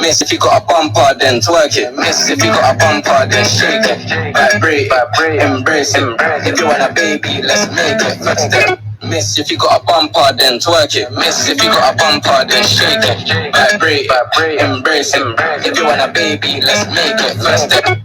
Miss if you got a bumper, then twerk it. Miss if you got a bumper, then shake it. Vibrate, embrace it. If you want a baby, let's make it. First step. Miss if you got a bumper, then twerk it. Miss if you got a bumper, then shake it. Vibrate, embrace it. If you want a baby, let's make it. First step.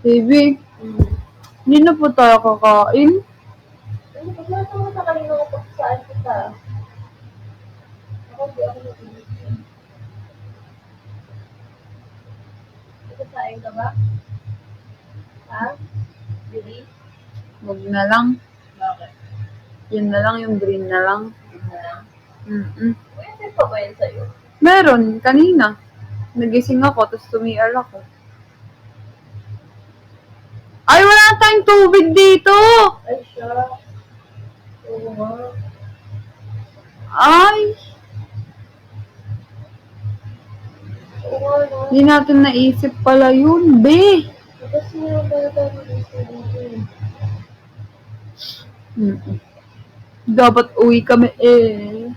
Baby, hindi na po tayo kakain. Ano ba na naman sa kanina ko saan kita? Ako di ako nag-iisip. Ikasain ka ba? Ha? Really? Huwag na lang. Bakit? Yun na lang, yung green na lang. Pwede pa ba yun sa'yo? Meron, kanina. Nagising ako, tapos tumial ako. Ay, wala tayong tubig dito! Ay, siya. Oo nga. Ay, Oo nga, no? hindi natin naisip pala yun, be. Kasi nga pala tayo mag-isip dito eh. Dapat uwi kami eh.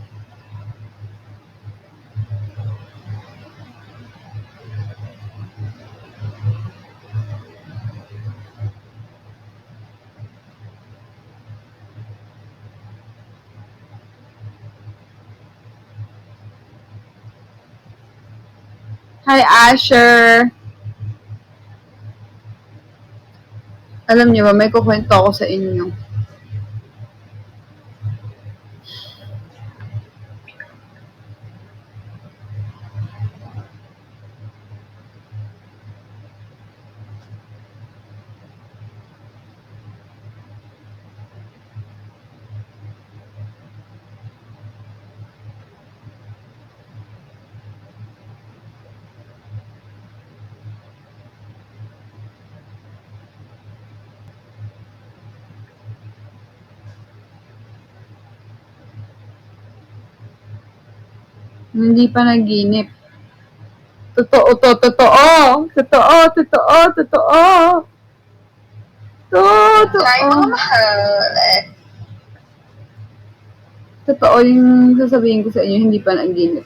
Hi, Asher. Alam niyo ba, may kukwento ako sa inyo. Hindi pa naginip. Totoo to, totoo. Totoo, totoo, totoo. Totoo. Totoo yung sasabihin ko sa inyo, hindi pa naginip.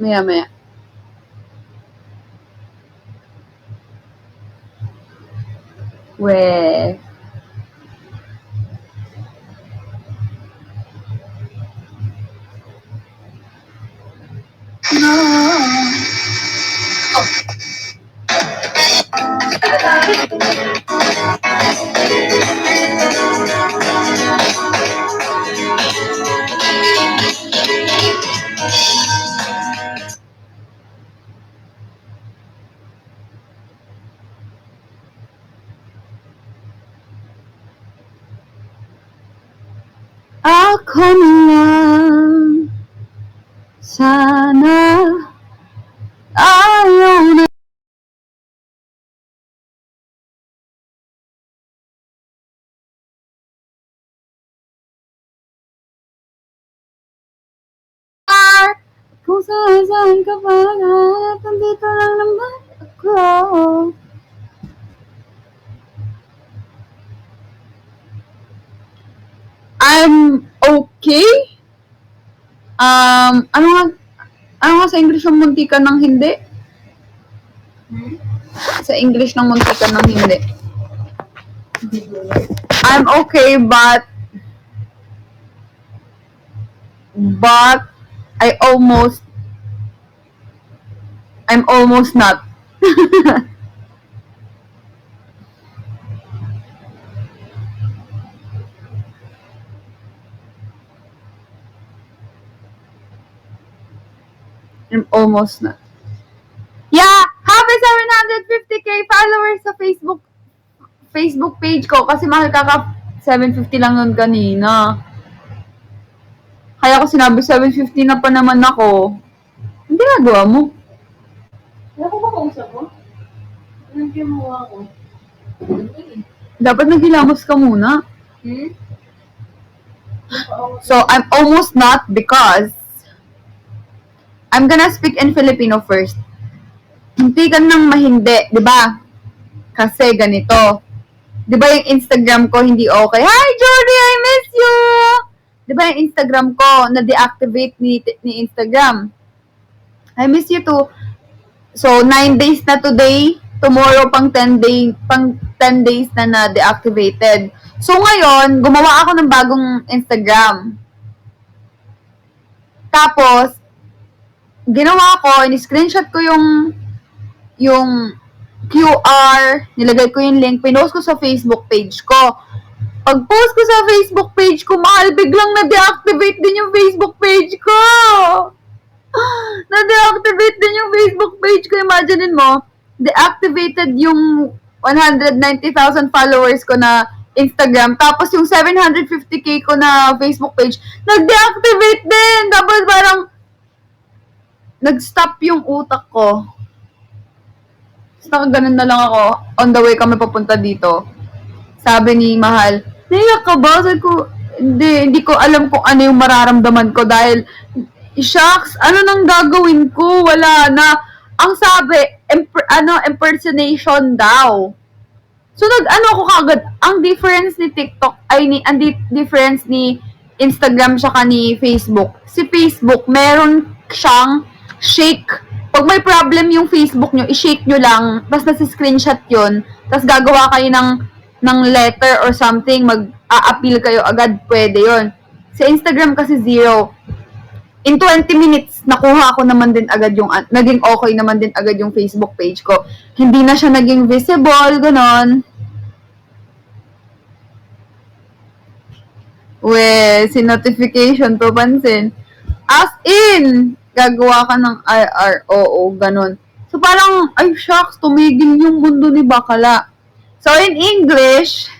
Maya-maya. Weh. Ako na lang. Sana ayaw na. Kung saan ka pa lahat, nandito lang naman ako. I'm okay. Ano nga sa English ng muntikan ng hindi? Sa English ng muntikan ng hindi. I'm okay, but I'm almost not. I'm almost na. Yeah! Happy 750k followers sa Facebook page ko kasi mahal kaka 750 lang nun kanina. Kaya ko sinabi 750 na pa naman ako. Hindi ginagawa mo? Wala ko ba kausap mo? Anong kinuha ko? Dapat naghilamos ka muna. So, I'm almost not because I'm gonna speak in Filipino first. Hindi ka nang mahindi, di ba? Kasi ganito. Di ba yung Instagram ko hindi okay? Hi, Jordy! I miss you! Di ba yung Instagram ko na-deactivate ni Instagram? I miss you too. So, 9 days na today. Tomorrow, pang 10 days na na-deactivated. So, ngayon, gumawa ako ng bagong Instagram. Tapos, ginawa ko, in-screenshot ko yung QR, nilagay ko yung link, pinost ko sa Facebook page ko. Pag-post ko sa Facebook page ko, mahal, biglang na-deactivate din yung Facebook page ko. Na-deactivate din yung Facebook page ko. Imaginein mo, deactivated yung 190,000 followers ko na Instagram. Tapos yung 750k ko na Facebook page, nag-deactivate din. Tapos parang, nag-stop yung utak ko. Basta ganun na lang ako. On the way kami papunta dito. Sabi ni Mahal, naiyak ka ba? Sabi ko, hindi ko alam kung ano yung mararamdaman ko dahil, shucks, ano nang gagawin ko? Wala na. Ang sabi, impersonation daw. So, nag-ano ko kagad, ang difference ni TikTok, ang difference ni Instagram saka ni Facebook. Si Facebook, meron siyang shake. Pag may problem yung Facebook nyo, i-shake nyo lang, tapos nasi-screenshot yun, tapos gagawa kayo ng letter or something, mag-a-appeal kayo agad, pwede yun. Sa Instagram kasi zero. In 20 minutes, nakuha ko naman din agad naging okay naman din agad yung Facebook page ko. Hindi na siya naging visible, ganon. Si notification to pansin. As in, gagawa ka ng IROO, ganon. So parang, ay shucks, tumigil yung mundo ni Bakala. So in English,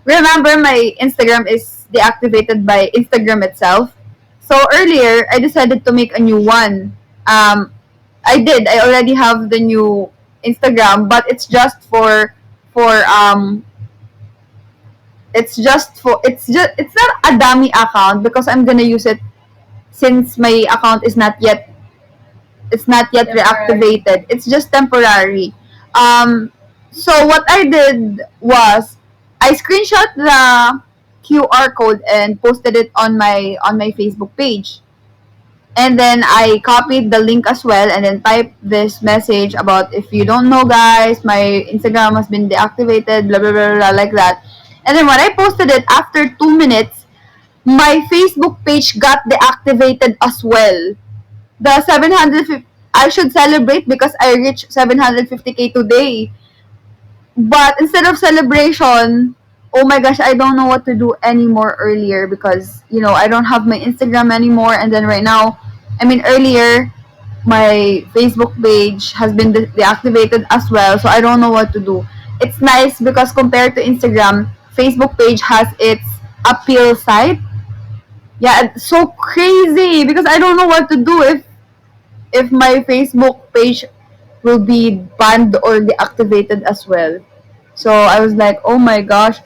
remember my Instagram is deactivated by Instagram itself. So earlier, I decided to make a new one. I already have the new Instagram, but it's not a dummy account because I'm gonna use it since my account is not yet reactivated. It's just temporary. So what I did was I screenshot the QR code and posted it on my Facebook page. And then I copied the link as well and then typed this message about, if you don't know guys, my Instagram has been deactivated, blah blah blah, blah like that. And then when I posted it, after 2 minutes, my Facebook page got deactivated as well. The 750, I should celebrate because I reached 750k today. But instead of celebration, oh my gosh, I don't know what to do anymore earlier because, I don't have my Instagram anymore. And then earlier, my Facebook page has been deactivated as well. So I don't know what to do. It's nice because compared to Instagram, Facebook page has its appeal site. Yeah, it's so crazy because I don't know what to do if my Facebook page will be banned or deactivated as well. So I was like, oh my gosh.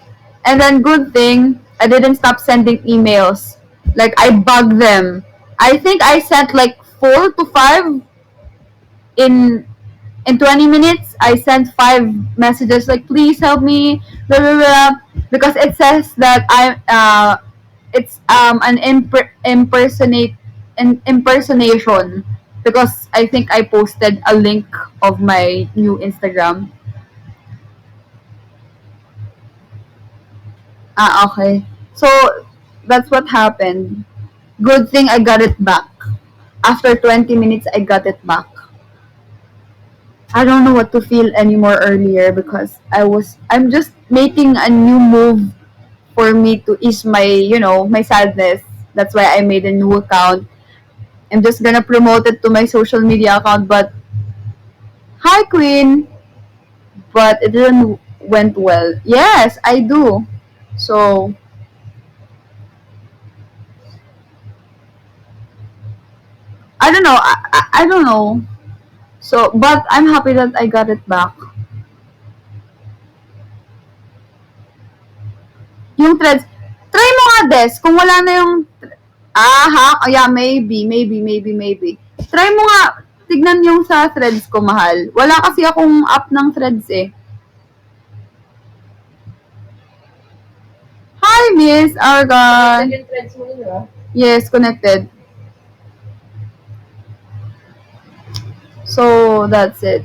And then good thing, I didn't stop sending emails. Like, I bugged them. I think I sent like 4 to 5 in 20 minutes. I sent 5 messages like, please help me, blah, blah, blah. Because it says that it's an impersonation. Because I think I posted a link of my new Instagram. Okay. So, that's what happened. Good thing I got it back. After 20 minutes, I got it back. I don't know what to feel anymore earlier because I'm just making a new move for me to ease my, my sadness. That's why I made a new account. I'm just gonna promote it to my social media account, but hi Queen, but it didn't went well. Yes, I do. So I don't know. I don't know. So, but I'm happy that I got it back. Yung threads, try mo nga, Des, kung wala na yung, yeah, maybe. Try mo nga, tignan yung sa threads ko, mahal. Wala kasi akong app ng threads eh. Hi, Miss Argan. Yung threads mo yun, ah. Yes, connected. So, that's it.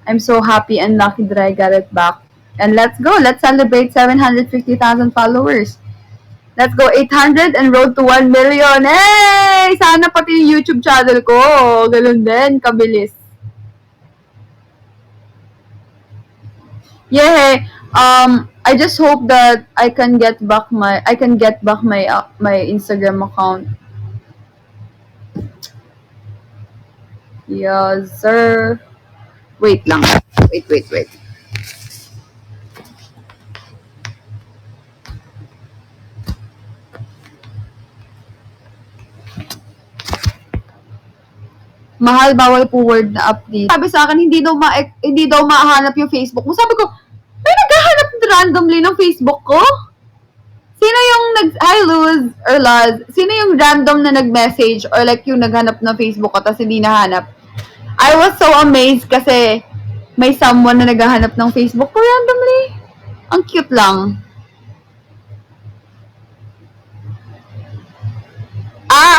I'm so happy and lucky that I got it back. And let's go. Let's celebrate 750,000 followers. Let's go 800 and road to 1 million. Hey! Sana pati yung YouTube channel ko. Ganun din. Kabilis. Yeah. I just hope that I can get back my my Instagram account. Yes, sir. Wait lang. Wait. Mahal, bawal po word na update. Sabi sa akin, hindi daw mahanap yung Facebook mo. Sabi ko, may naghahanap randomly ng Facebook ko? Sino yung hi Luz, or Laz, sino yung random na nag-message or like yung naghanap ng Facebook ko tapos hindi nahanap? I was so amazed kasi may someone na naghahanap ng Facebook ko randomly. Ang cute lang.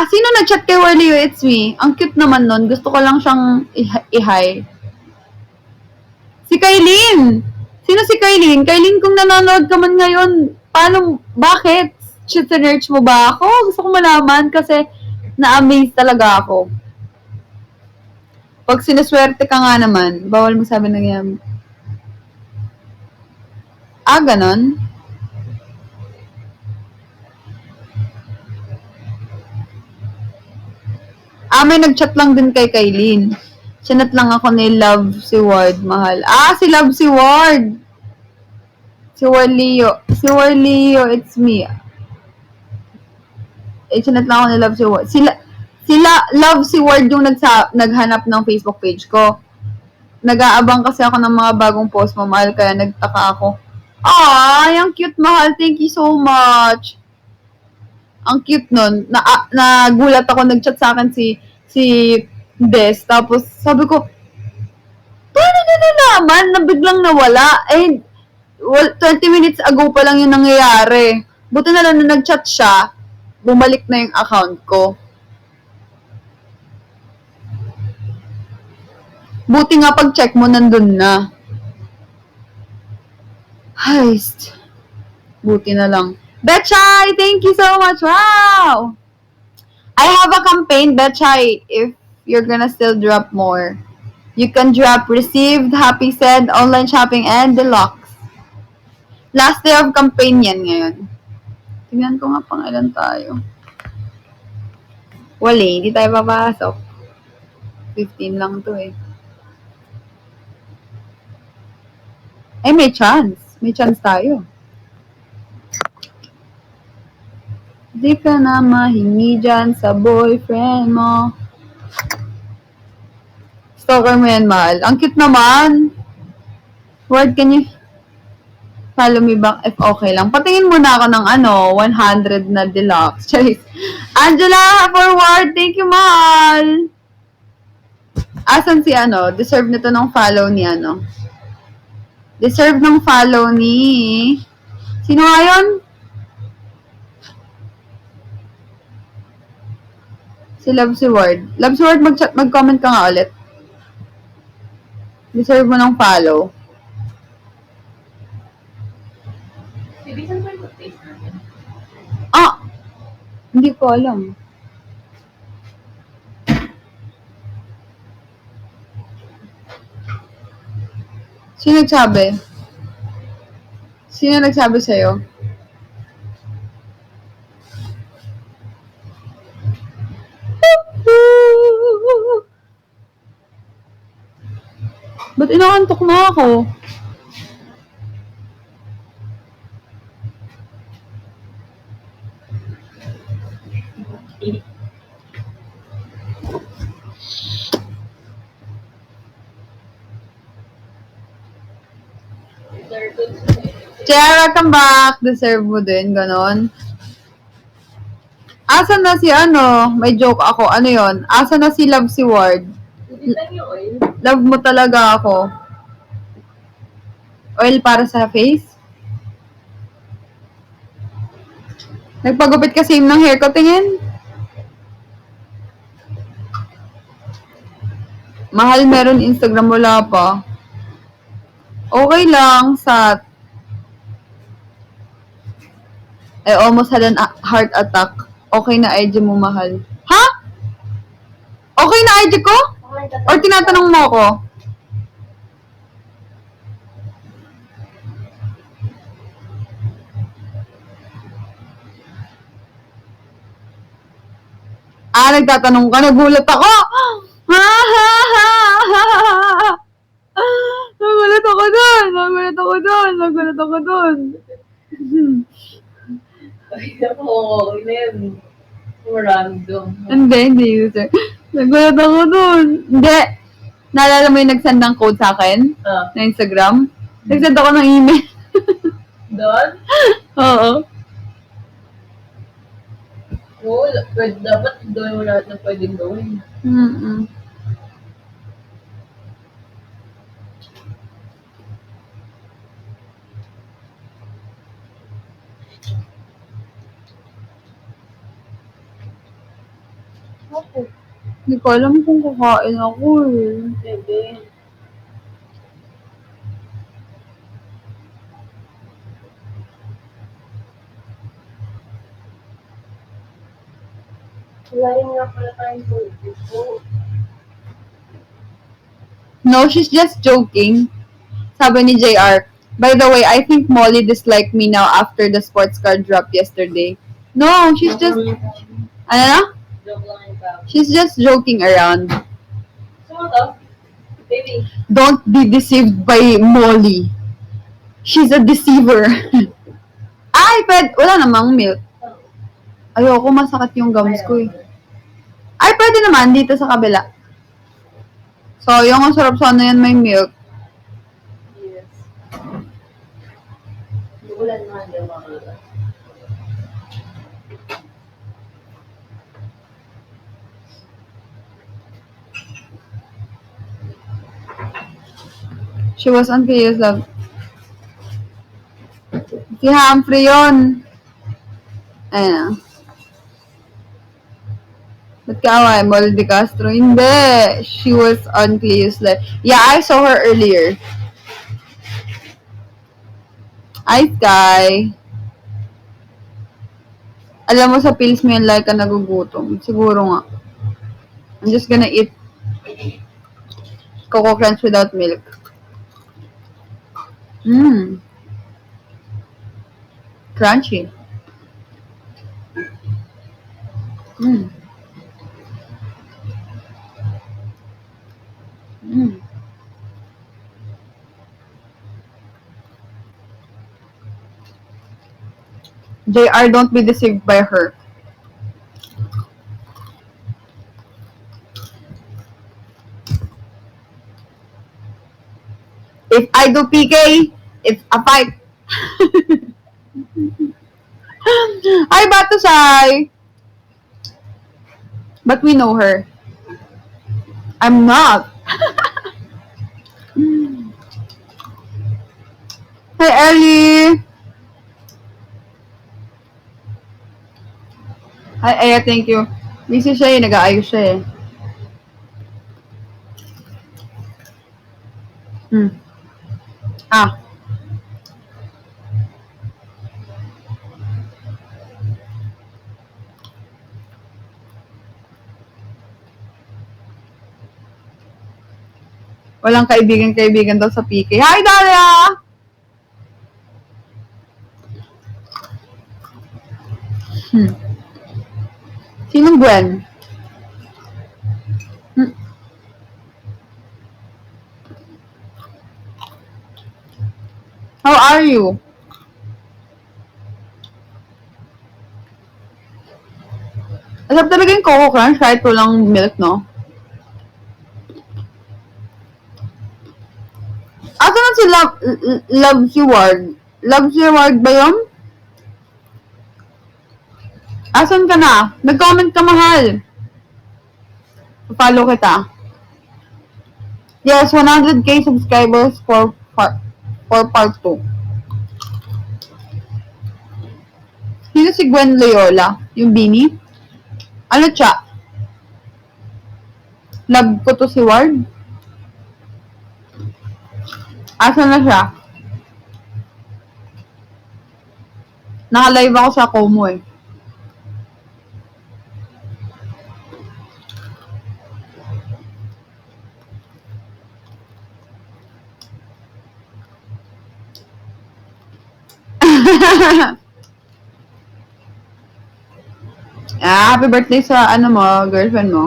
Sino nag-chat kay Warley? It's me. Ang cute naman nun. Gusto ko lang siyang i-hi. Si Kailin! Sino si Kailin? Kailin, kung nanonood ka man ngayon, bakit? Search mo ba ako? Gusto ko malaman kasi na-amaze talaga ako. Pag sinuswerte ka nga naman, bawal mo sabi na yan. Ganon? May nag-chat lang din kay Kailin. Sinat lang ako ni Love si Ward, mahal. Si Love si Ward! Si Warleo, it's me. Sinat lang ako ni Love si Ward. Love si Ward yung naghanap ng Facebook page ko. Nag-aabang kasi ako ng mga bagong post mo, mahal, kaya nagtaka ako. Ang cute, mahal. Thank you so much. Ang cute nun. Nagulat ako, nag-chat sa akin si Des. Tapos, sabi ko, paano niya nalaman na biglang nawala? 20 minutes ago pa lang yung nangyayari. Buti na lang na nag-chat siya, bumalik na yung account ko. Buti nga pag-check mo, nandun na. Heist. Buti na lang. Betchay, thank you so much. Wow! I have a campaign, Betchay, if you're gonna still drop more. You can drop received, happy said, online shopping, and deluxe. Last day of campaign yan ngayon. Tingnan ko nga pang ilan tayo. Wala, hindi tayo papasok. 15 lang to eh. May chance. May chance tayo. Di ka na mahingi dyan sa boyfriend mo. Stalker mo yan, mahal. Ang cute naman. Word, can you follow me back if okay lang? Patingin muna ako ng 100 na deluxe. Charis. Angela, forward. Thank you, mahal. Asan si Deserve nito ng follow ni Deserve ng follow ni... Sino nga yun? Si Love si Ward. Love si Ward, mag-comment ka nga ulit. Deserve mo ng follow. Ibisan mo yung face natin. Hindi ko alam. Sino nagsabi? Sino nagsabi sa'yo? Ba't inaantok na ako? Chera, welcome back. Deserve mo din, ganon. Asa na si ano? May joke ako. Ano yon? Asa na si Love si Ward? Love mo talaga ako. Oil para sa face? Nagpagupit kasi ng hair ko, tingin. Mahal, meron Instagram, wala pa. Okay lang, sa I almost had a heart attack. Okay na IG mo, mahal. Ha? Okay na IG ko? Or tinatanong mo ako? Nagtatanong ka, nagulat ako. Ha, ha, ha, ha, ha. Nagulat ako doon. Nagulat ako doon. Ay, ako, yun. Random. Hindi user. Nagulat ako doon. Hindi. Naalala mo yung nagsend ng code sa akin? Na Instagram? Nagsend ako ng email. Doon? Oo. Oo, dapat gawin mo lahat ng pwedeng gawin. Okay. Hindi ko alam kung kakain ako eh. Bebe. Wala rin nga pala tayong po. No, she's just joking. Sabi ni JR. By the way, I think Molly disliked me now after the sports car drop yesterday. No, she's just... Ano na? Joke lang ikaw. She's just joking around. Sino to? Baby. Don't be deceived by Molly. She's a deceiver. Ay, wala namang milk. Ayoko, masakit yung gums ko eh. Ay, pwede naman dito sa kabila. So, yung ang sarap sana yan may milk. Yes. Ulan na, hindi makita. She was on Kia's love. Si Humphrey yun. Ayan na. Ba't kaaway? Molly De Castro? Hindi. She was on Cleo's live. Yeah, I saw her earlier. Hi, Sky. Alam mo sa pills mo yan, like ka nagugutom. Siguro nga. I'm just gonna eat Coco Crunch without milk. Crunchy. JR, don't be deceived by her. If I do PK, it's a fight. Hi, Batusay. But we know her. I'm not. Hi, Ellie. Hi, Aya, thank you. Busy siya eh, nag-aayos siya eh. Walang kaibigan-kaibigan daw sa PK. Hi, Dalia! Sinong Gwen? How are you? Asap talaga yung Coco Crunch kahit walang milk, no? Asa na si Love si Ward? Love si Ward ba yun? Asan ka na? Nag-comment ka, mahal. Follow kita. Yes, 100k subscribers for part 2. Sino si Gwen Loyola? Yung Bini? Ano siya? Love ko to si Ward? Asan na siya? Naka-live ako sa Como eh. Happy birthday sa ano mo, girlfriend mo.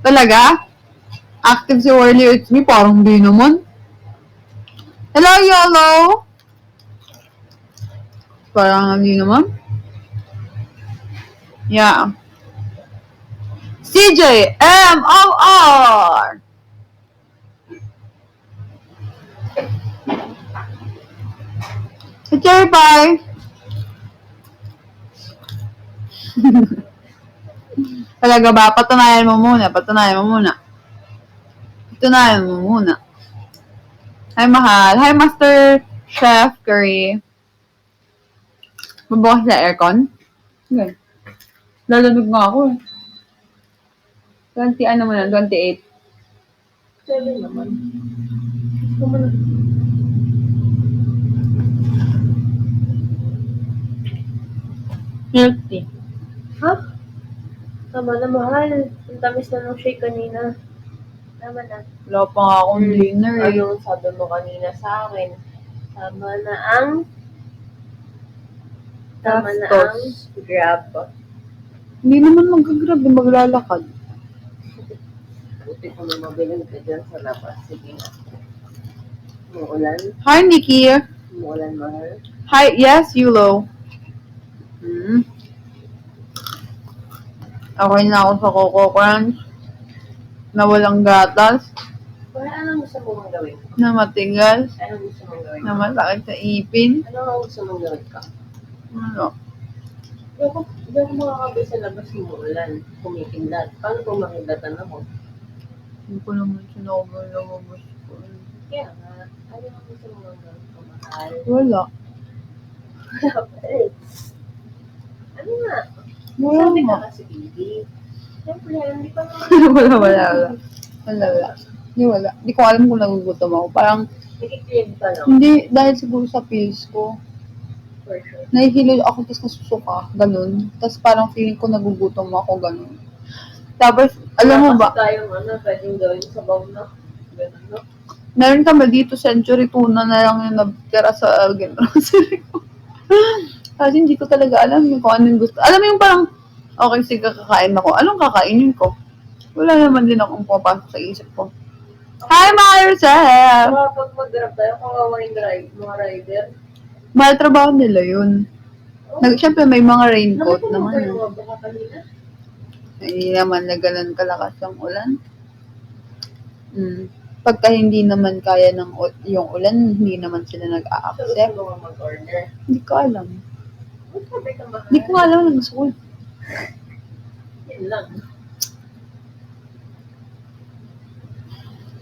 Talaga? Active si Worley It's Me? Parang di naman. Hello, YOLO! Parang hindi naman. Yeah. CJ MOR! Cherry pie! Talaga ba? Patunayan mo muna. Patunayan mo muna. Hi, mahal. Hi, Master Chef Curry. Mabukas sa aircon? Okay. Lalamig nga ako eh. 20, ano mo na? 28. 7 naman. Gusto mo na. Milk tea. Ha? Tama na, mahal. Ang tamis na ng shake kanina. Tama na. Wala pa nga akong dinner eh. Anong sabi mo kanina sa akin? Tama na ang Gastos. grab. Hindi naman mag-grab, maglalakad. Buti ko na mabiling ka dyan sa labas. Sige nga. Umuulan? Hi, Nikki. Umuulan, mahal? Hi, yes, Yulo. Okay na ako sa Coco Crunch. Na walang gatas. Wala, anong gusto mong gawin? Na matigas. Anong gusto mong gawin? Na masakit sa ipin. Ano ang gusto mong gawin ka? Ano? Hindi ako makakabi sa labas ng umuulan. Kumikindat. Paano kung makindatan ako? Hindi ko naman sinabas ko. Kaya nga, ano ang gusto mong gawin ko, mahal? Wala. Ano nga? Wala Sabi nga. ka kasi, baby. Siyempre, hindi pa naman. wala. Hindi ko alam kung nagugutom ako. Parang, Nakikrave ka lang. hindi, dahil siguro sa pills ko. For sure. Nahihilo ako, tapos nasusuka. Ganun. Tapos parang feeling ko nagugutom ako, ganun. Tapos, alam mo ba, Kasi tayong pwedeng gawin sa baw na. Ganun, no? meron kami dito, century tuna na lang yung nagtira sa grocery ko. Kasi hindi ko talaga alam kung anong gusto. Alam mo yung parang, okay, sige, kakain ako. Anong kakainin ko? Wala naman din akong papasok sa isip ko. Hi, Myself! Kapag mag-grab tayo, kawawa yung mga rider. Mahal trabaho nila yun. Siyempre, may mga raincoat Nakita mo ba naman. yung mga baka kanina? Hindi naman na ganun kalakas ang ulan. Pagka hindi naman kaya ng yung ulan, hindi naman sila So, nag-a-accept. gusto mo mag-order. Hindi ko alam. Ba't sabi ka mahal? Hindi ko nga alam ng gusto ko. Yun lang.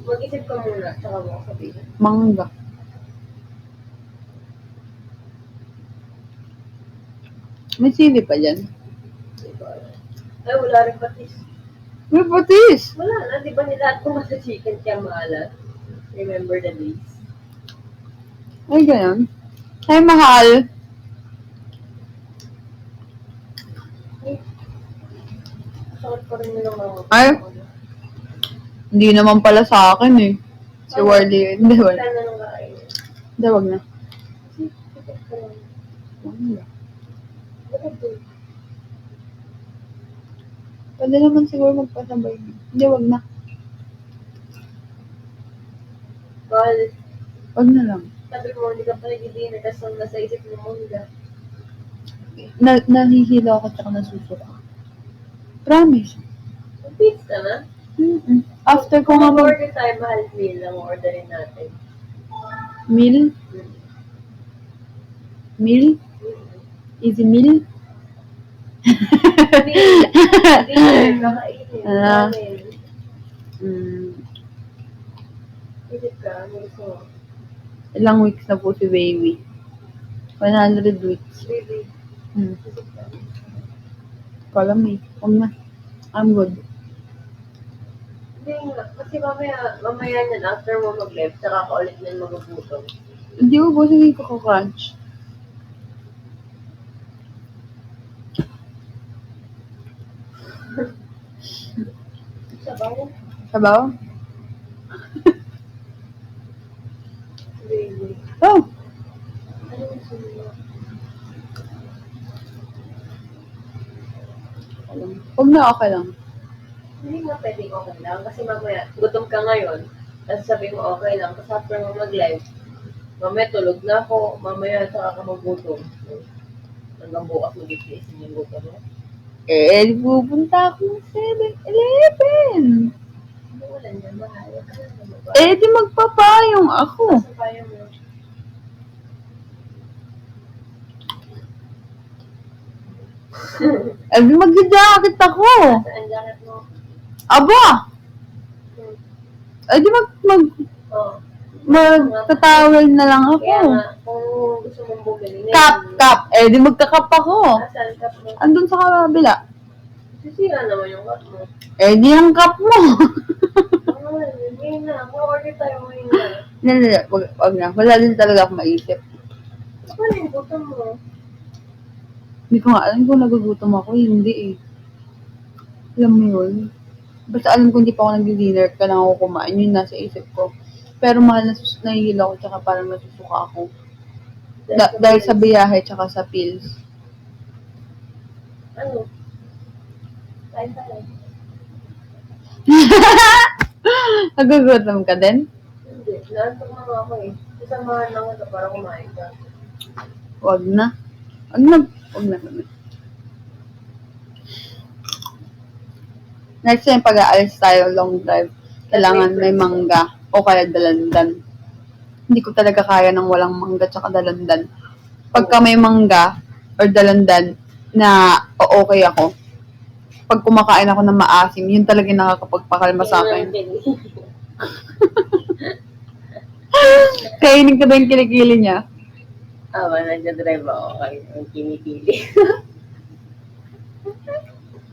Mag-isip ka muna, tsaka mo ako sabihin. Mangga. May sili pa dyan. Ay, wala rin patis. May patis! Wala na, di ba nila at sa chicken kaya maalat? Remember the days? Ay, ganun. Ay, mahal. Sakit pa rin nila mga Ay. Hindi naman pala sa akin eh. Si Wardy. Hindi, wala. Wala na nung kain. Hindi, wag na. Wala. Bakit to? Pwede naman siguro magpasabay. Hindi, wag na. Mahal, Wag na lang. sabi mo, hindi ka pa nag-dinner, tapos ang nasa isip mo, mangga. Nahihilo ako tsaka nasusuka. Promise. Pizza na? After ko Kung nga mag-order tayo, mahal meal ang orderin natin. meal, easy meal. Dinner, kakainin. Ah. Kanin. Isip ka, ano gusto mo? Ilang weeks na po si baby? 100 weeks. Baby, isip ka. Kala mo eh. Huwag na. I'm good. Hindi nga, kasi mamaya yan, after mo mag-live, saka ka ulit na magugutom. Hindi ko po hindi ko crunch. Sabaw? Sabaw? Baby. Oh! Ano gusto mo? Huwag na, okay lang. Hindi nga pwedeng okay lang, kasi mamaya, gutom ka ngayon, tapos sabi mo okay lang, tapos after mo mag-live, mamaya tulog na ako, mamaya saka ka magutom. Hanggang bukas mag-ipisin yung gutom mo. Eh, pupunta ako ng 7-Eleven. Ano wala niya, mahal. Eh, di magpapayong ako. Sa kaya mo. Eh, di mag-jacket ako. Saan jacket mo? Aba! Eh, di Oo. magtatawel na lang Kaya ako. nga, kung gusto mong bumili Kap. Eh, di magkakap ako. Saan cup mo? Andun sa kabila. Sisira naman yung cup mo. Eh, di ang cup mo. Hindi na. Mag-order tayo ngayon na. Hindi, wag na. Wala din talaga ako maisip. Ano yung gutom mo? Hindi ko nga alam kung nagugutom ako. Hindi eh. Alam mo yun. Basta alam ko hindi pa ako nag-dinner. Kailangan ako kumain. Yun nasa isip ko. Pero mahal nahihilo ako tsaka parang nasusuka ako. Dahil sa biyahe tsaka sa pills. Ano? Kain tayo. Nagugutom ka din? Hindi. Naantok na nga ako eh. Sasamahan lang ako para kumain ka. Wag na. Wag na. Next time, pag-aalis tayo long drive, kailangan may mangga o kaya dalandan. Hindi ko talaga kaya ng walang mangga tsaka dalandan. Pagka may mangga or dalandan na okay ako, pag kumakain ako ng maasim, yun talaga yung nakakapagpakalma sa akin. Kainin ka ba yung kilikili niya? Nagdadrive ako kayo ng kinikili.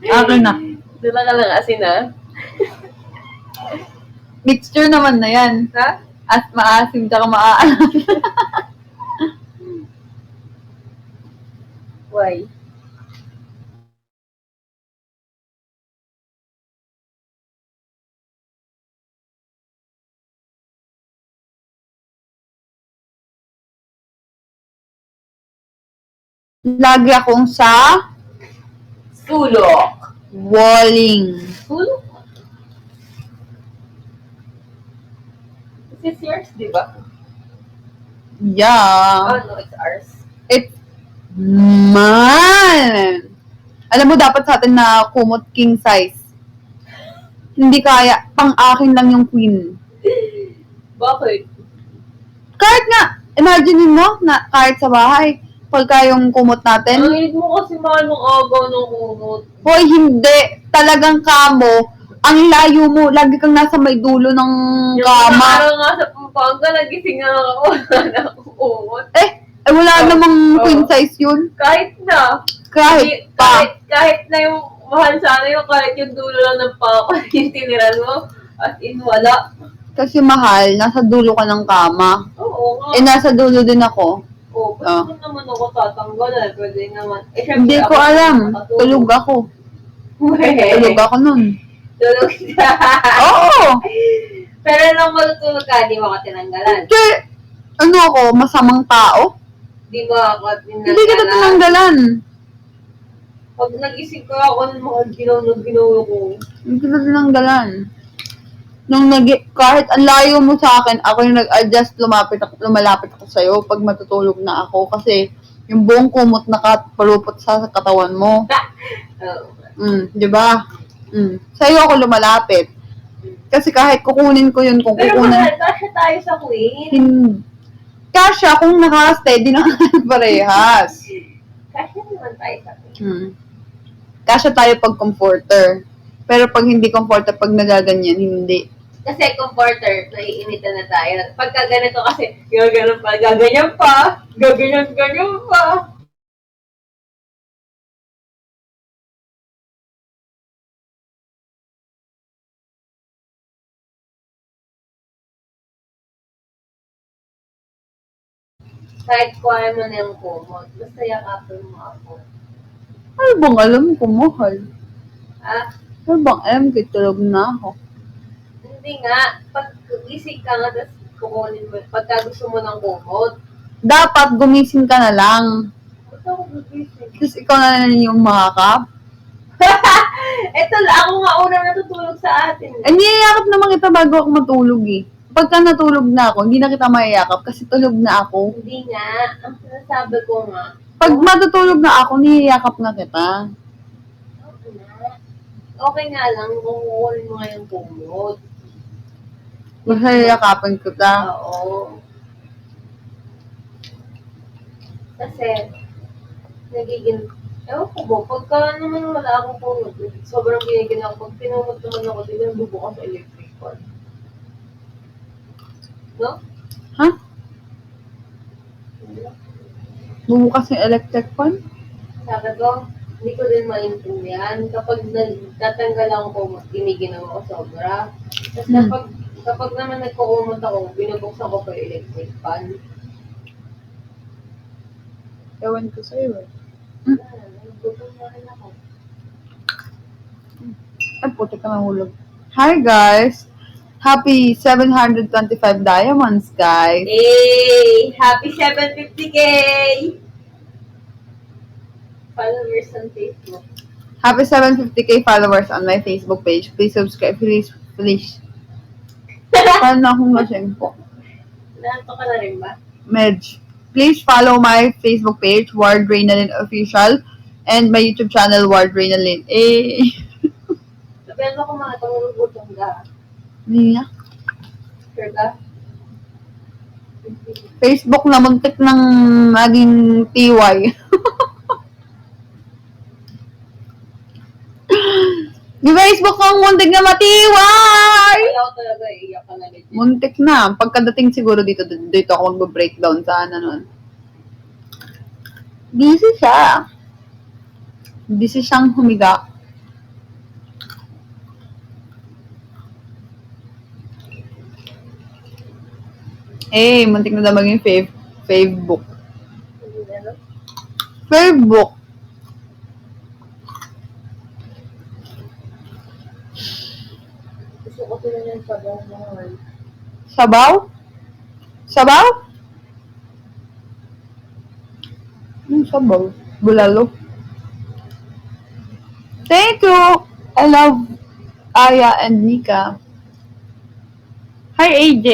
Akin na. Dula ka lang asin ha? Mixture naman na yan. Ha? At maasim tsaka maaalat. Why? Lagi akong sa Sulok. walling. Sulok? This is yours, di ba? Yeah. Oh, no, it's ours. It's man. Alam mo, dapat sa atin na kumot king size. Hindi kaya. Pang-akin lang yung queen. Bakit? Kahit nga, imagine mo na kahit sa bahay, pagka yung kumot Ang natin, hilig mo kasi mahal ng agaw ng kumot. hoy, hindi. Talagang kamo, ang layo mo, lagi kang nasa may dulo ng Yung kama. araw nga sa Pampanga, nagising nga ako. Wala na akong kumot. Wala namang Oh. queen size yun. Kahit na. Kahit pa. Kahit na yung mahal sana yung kahit yung dulo lang ng pako yung tiniran mo. As in, wala. Kasi mahal, nasa dulo ka ng kama. Oo nga. Nasa dulo din ako. Oo, pwede naman ako tatanggalan. Pwede naman. Syempre, Hindi ko ako alam. nakatulog. Tulog ako. Tulog ako nun. Tulog ka. Oo! Pero nung matutulog ka, di mo ka tinanggalan. Kasi, ano ako, masamang tao? Di ba ako at Hindi kita tinanggalan. Pag nag-isip ka ako ng mga ginawa ko. Hindi kita tinanggalan. Kahit ang layo mo sa akin, ako yung nag-adjust, lumalapit ako sa'yo pag matutulog na ako kasi yung buong kumot nakapalupot sa katawan mo. Di ba? Sa'yo ako lumalapit. Kasi kahit kukunin ko yun, kung Pero kukunin... mahal, kasya tayo sa queen. Kasya, kung naka-steady na parehas. Kasya naman tayo sa queen. Kasya tayo pag comforter. Pero pag hindi comforter, pag nagaganyan, hindi. Kasi comforter, naiinitan na tayo. Pagka ganito kasi, gaganyan pa, gaganyan pa. Kahit kuha mo na yung kumot, basta yakapin mo ako. Ano bang alam ko, mahal? Ah, Ano bang alam ko, tulog na ako. hindi nga. Pag gising ka nga, tapos kukunin mo. Pagka gusto mo ng kumot, Dapat gumising ka na lang. ba't ako gigising? Tapos ikaw na lang yung makakap. Eto, ako nga unang natutulog sa atin. Eh, niyayakap naman kita bago ako matulog eh. Pagka natulog na ako, hindi na kita mayayakap kasi tulog na ako. Hindi nga. Ang sinasabi ko nga, Pag matutulog na ako, niyayakap na kita. okay nga. Okay nga lang kung kukunin mo nga yung kumot. Basta yayakapin kita. Oo. Kasi, nagiging, ewan ko ba, pagka naman wala akong kumot, sobrang binigyan ako. Pag pinumot naman ako, di na bubukas sa electric fan. No? Ha? Bumukas yung electric fan? Sabi ko, hindi ko din maintindihan. Kapag tatanggal ako kumot, giniginaw ako sobra. Tapos kapag naman nagkukumot ako, binubuksan ko pa yung electric fan. Ewan ko sa'yo eh. Nagutom na rin ako. Ay, puti ka nahulog. Hi guys! Happy 725 diamonds, guys! Hey! Happy 750K! Followers on Facebook. Happy 750k followers on my Facebook page. Please subscribe. Please. Paano na akong masyempo? Naanto ka na rin ba? Medj. Please follow my Facebook page, Ward Reynalyn Official, and my YouTube channel, Ward Reynalyn. Sabihan mo kung mga tumugutom ka. Hindi na. Sure ka? Facebook na muntik ng maging TY. Di Facebook ang muntik na matiway! Wala ko talaga, iiyak ka na rin. Muntik na. Pagkadating siguro dito ako mag-breakdown sa ano nun. Busy siya. Busy siyang humiga. Muntik na daw maging Facebook. Facebook. Gusto ko sila yung sabaw mahal. Sabaw? Sabaw? Sabaw. Bulalo. Thank you. I love Aya and Nika. Hi, AJ.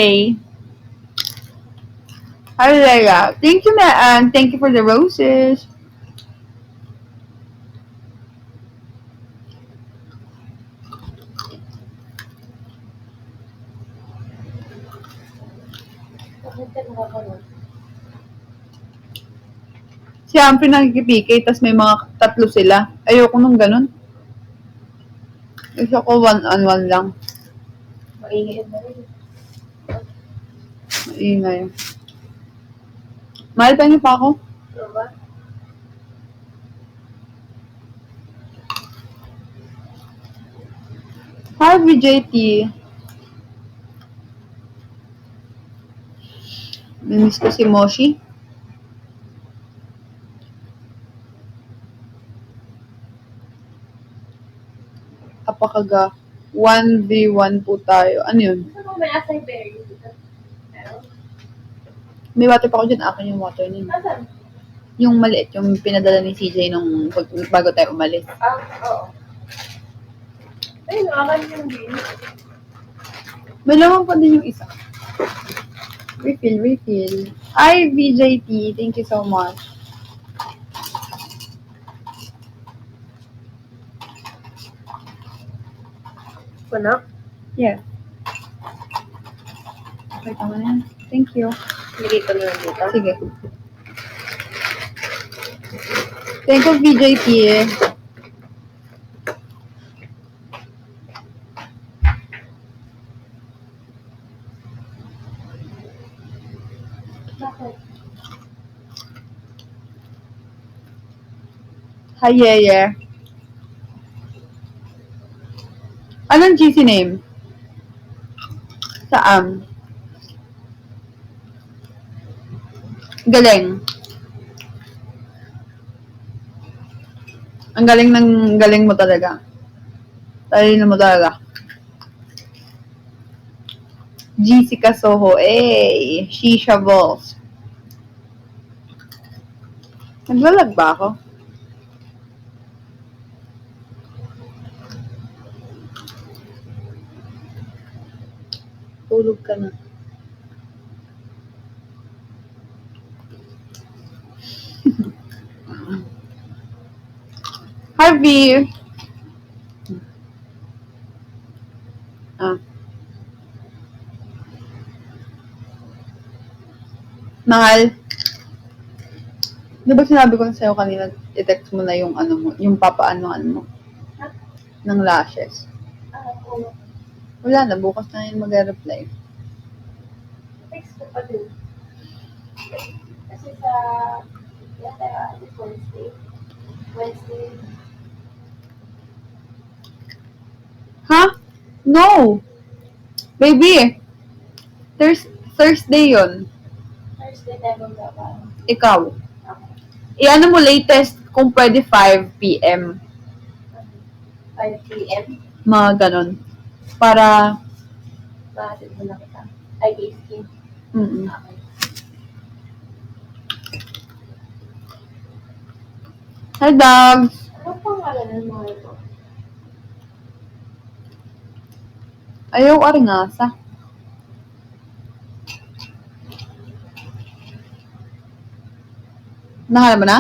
Hi, Leia. Thank you, and thank you for the roses. Bakit ka nakakanood? Siyempre nakikipikay, tas may mga tatlo sila. Ayoko nung ganun. Gusto ko one-on-one lang. Maingay na rin. Maingay. Mahal pa niyo pa ako? Ano ba? Hi, VJT. Miss ko si Moshi. Apakaga. 1v1 po tayo. Ano yun? Saan mo may acai berry dito? Meron? May water pa ako dyan. Akin yung water niya. Asan? Yung maliit, yung pinadala ni CJ nung bago tayo umalis. Oo. Ayun, akan yung din. May laman pa din yung isa. Refill. Ay, VJT, thank you so much. Puno? Yeah. Okay, tama na yan. Thank you. Lagay ko na lang dito. Sige. Thank you, VJT. Bakit? Hi, Yeye. Anong GC name? Saan? Galing. Ang galing mo talaga. Talino mo talaga. GC Kasoho. Eh, Shisha Balls. Naglalag ba ako? Tulog ka na. Harvey! Mahal. Di ba sinabi ko sa'yo kanina, i-text mo na yung ano mo, yung papaanoan mo ng lashes. Oo. Wala na, bukas na yun mag-reply. Text ko pa din. Kasi sa yata Wednesday. Ha? No! Baby! Thursday yun. Thursday tayo magkakaroon. Ikaw. Okay. Iano mo latest kung pwede 5 p.m. 5 p.m. Mga ganon. Para, Bakit mo na kita? Ay, skin. mm Okay. Hi, dogs! Ano pangalan ng mga ito? Ayaw arangasa. Nahala mo na?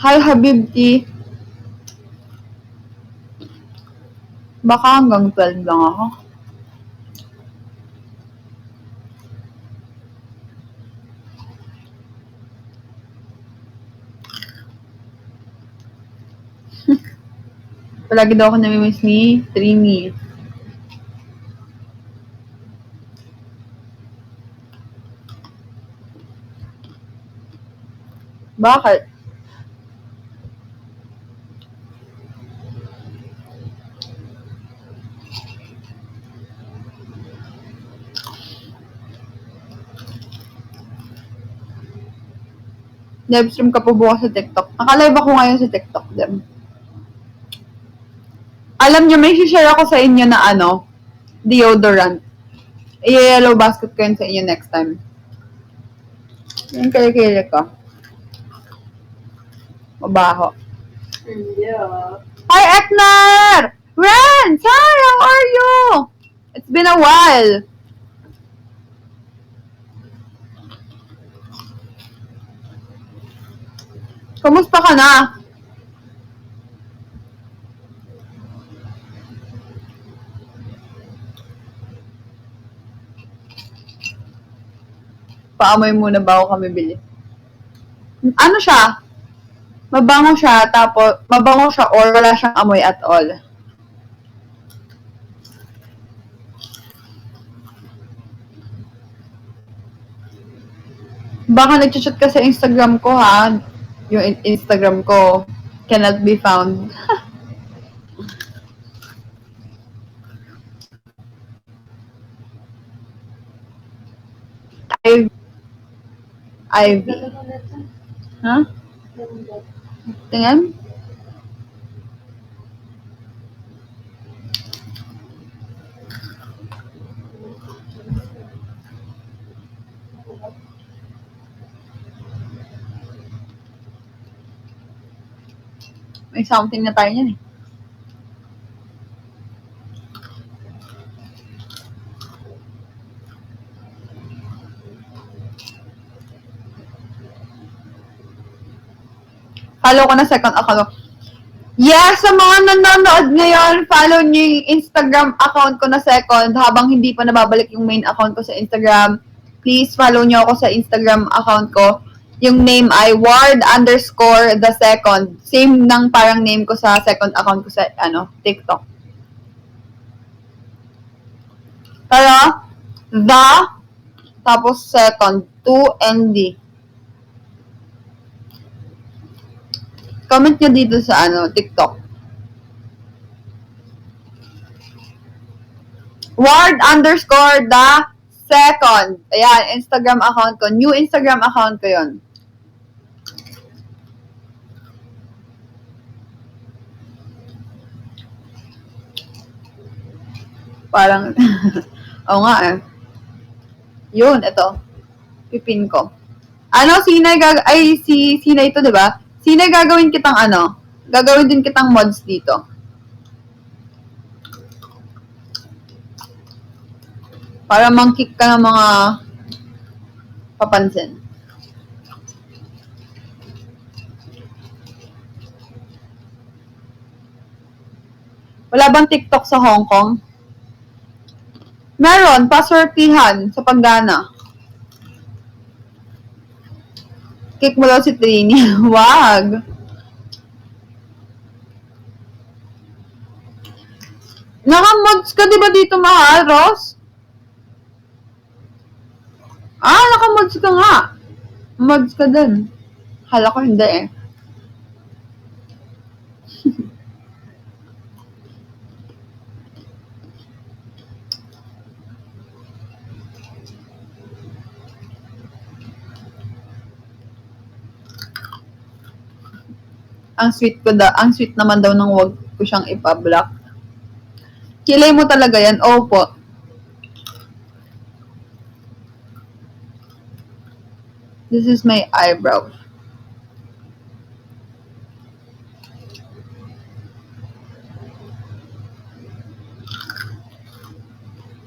Hi, Habibti. Baka hanggang 12 lang ako. Palagi daw ako namimiss ni Trini. Bakit? Livestream ka po bukas sa TikTok. Nakalive ako ngayon sa TikTok din. Alam niyo, may share ako sa inyo na deodorant. I-yellow basket ko yun sa inyo next time. Yung kilikili ko. Mabaho. Yeah. Hi, Eknar! Ren! Hi, how are you? It's been a while. Kumusta ka na? Paamoy muna bago kami bili. Ano siya? Mabango siya or wala siyang amoy at all. Baka nag-chat ka sa Instagram ko ha. Yung Instagram ko cannot be found. Ivy. Ha? Tingnan? May something na tayo yan eh. Follow ko na second account. Yes, sa mga nanonood ngayon, follow niyo yung Instagram account ko na second habang hindi pa nababalik yung main account ko sa Instagram. Please follow niyo ako sa Instagram account ko. Yung name ay ward_the second. Same ng parang name ko sa second account ko sa TikTok. Pero, the, tapos second, 2ND. Comment nyo dito sa TikTok. Ward_the second. Ayan, Instagram account ko. New Instagram account ko yun. Parang, oo nga eh. Yun, ito. Pipin ko. Sinay Sinay ito, di ba? Sinay gagawin kitang gagawin din kitang mods dito. Para mang-kick ka ng mga papansin. Wala bang TikTok sa Hong Kong? Meron, paswertihan sa paggana. Kick mo daw si Trini. Wag. Naka-mods ka diba dito, mahal, Ross? Naka-mods ka nga. Mods ka din. Hala ko hindi eh. Ang sweet naman daw nang wag ko siyang ipa-block. Kilay mo talaga yan? Opo. This is my eyebrow.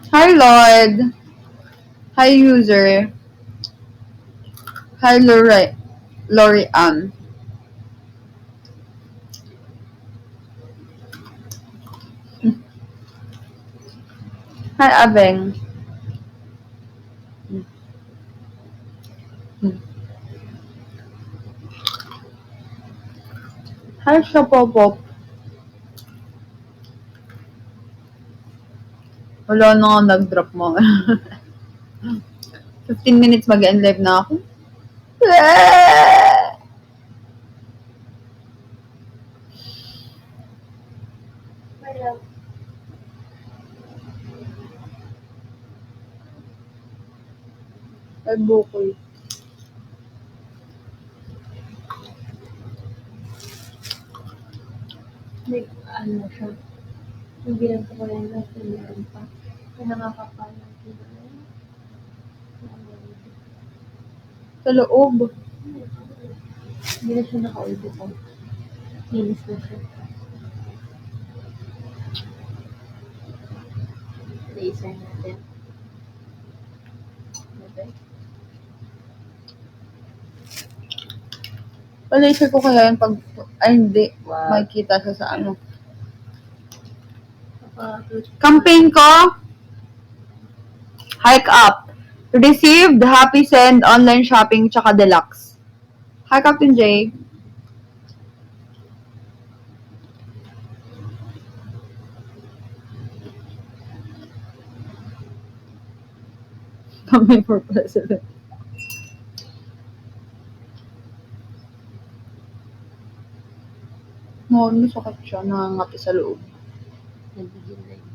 Hi, Lord. Hi, user. Hi, Lori Ann. Hi, Abeng. Hi, Shopopop. Wala na nga nag-drop mo. 15 minutes mag-end live na ako. Ay, bukoy. May siya. Hindi lang ko rin na meron pa. Kaya nakakapalang Sa loob. Hindi na siya naka-ulti po. Linis na siya. Laser natin. Okay. Pa-laser ko kaya yun pag... Ay, hindi. Wow. Makikita siya sa Campaign ko. Hike up. Received, happy send, online shopping, tsaka deluxe. Hi, Captain J. Campaign for president. Sakit siya. Nangangati sa loob. Nabigil na yun.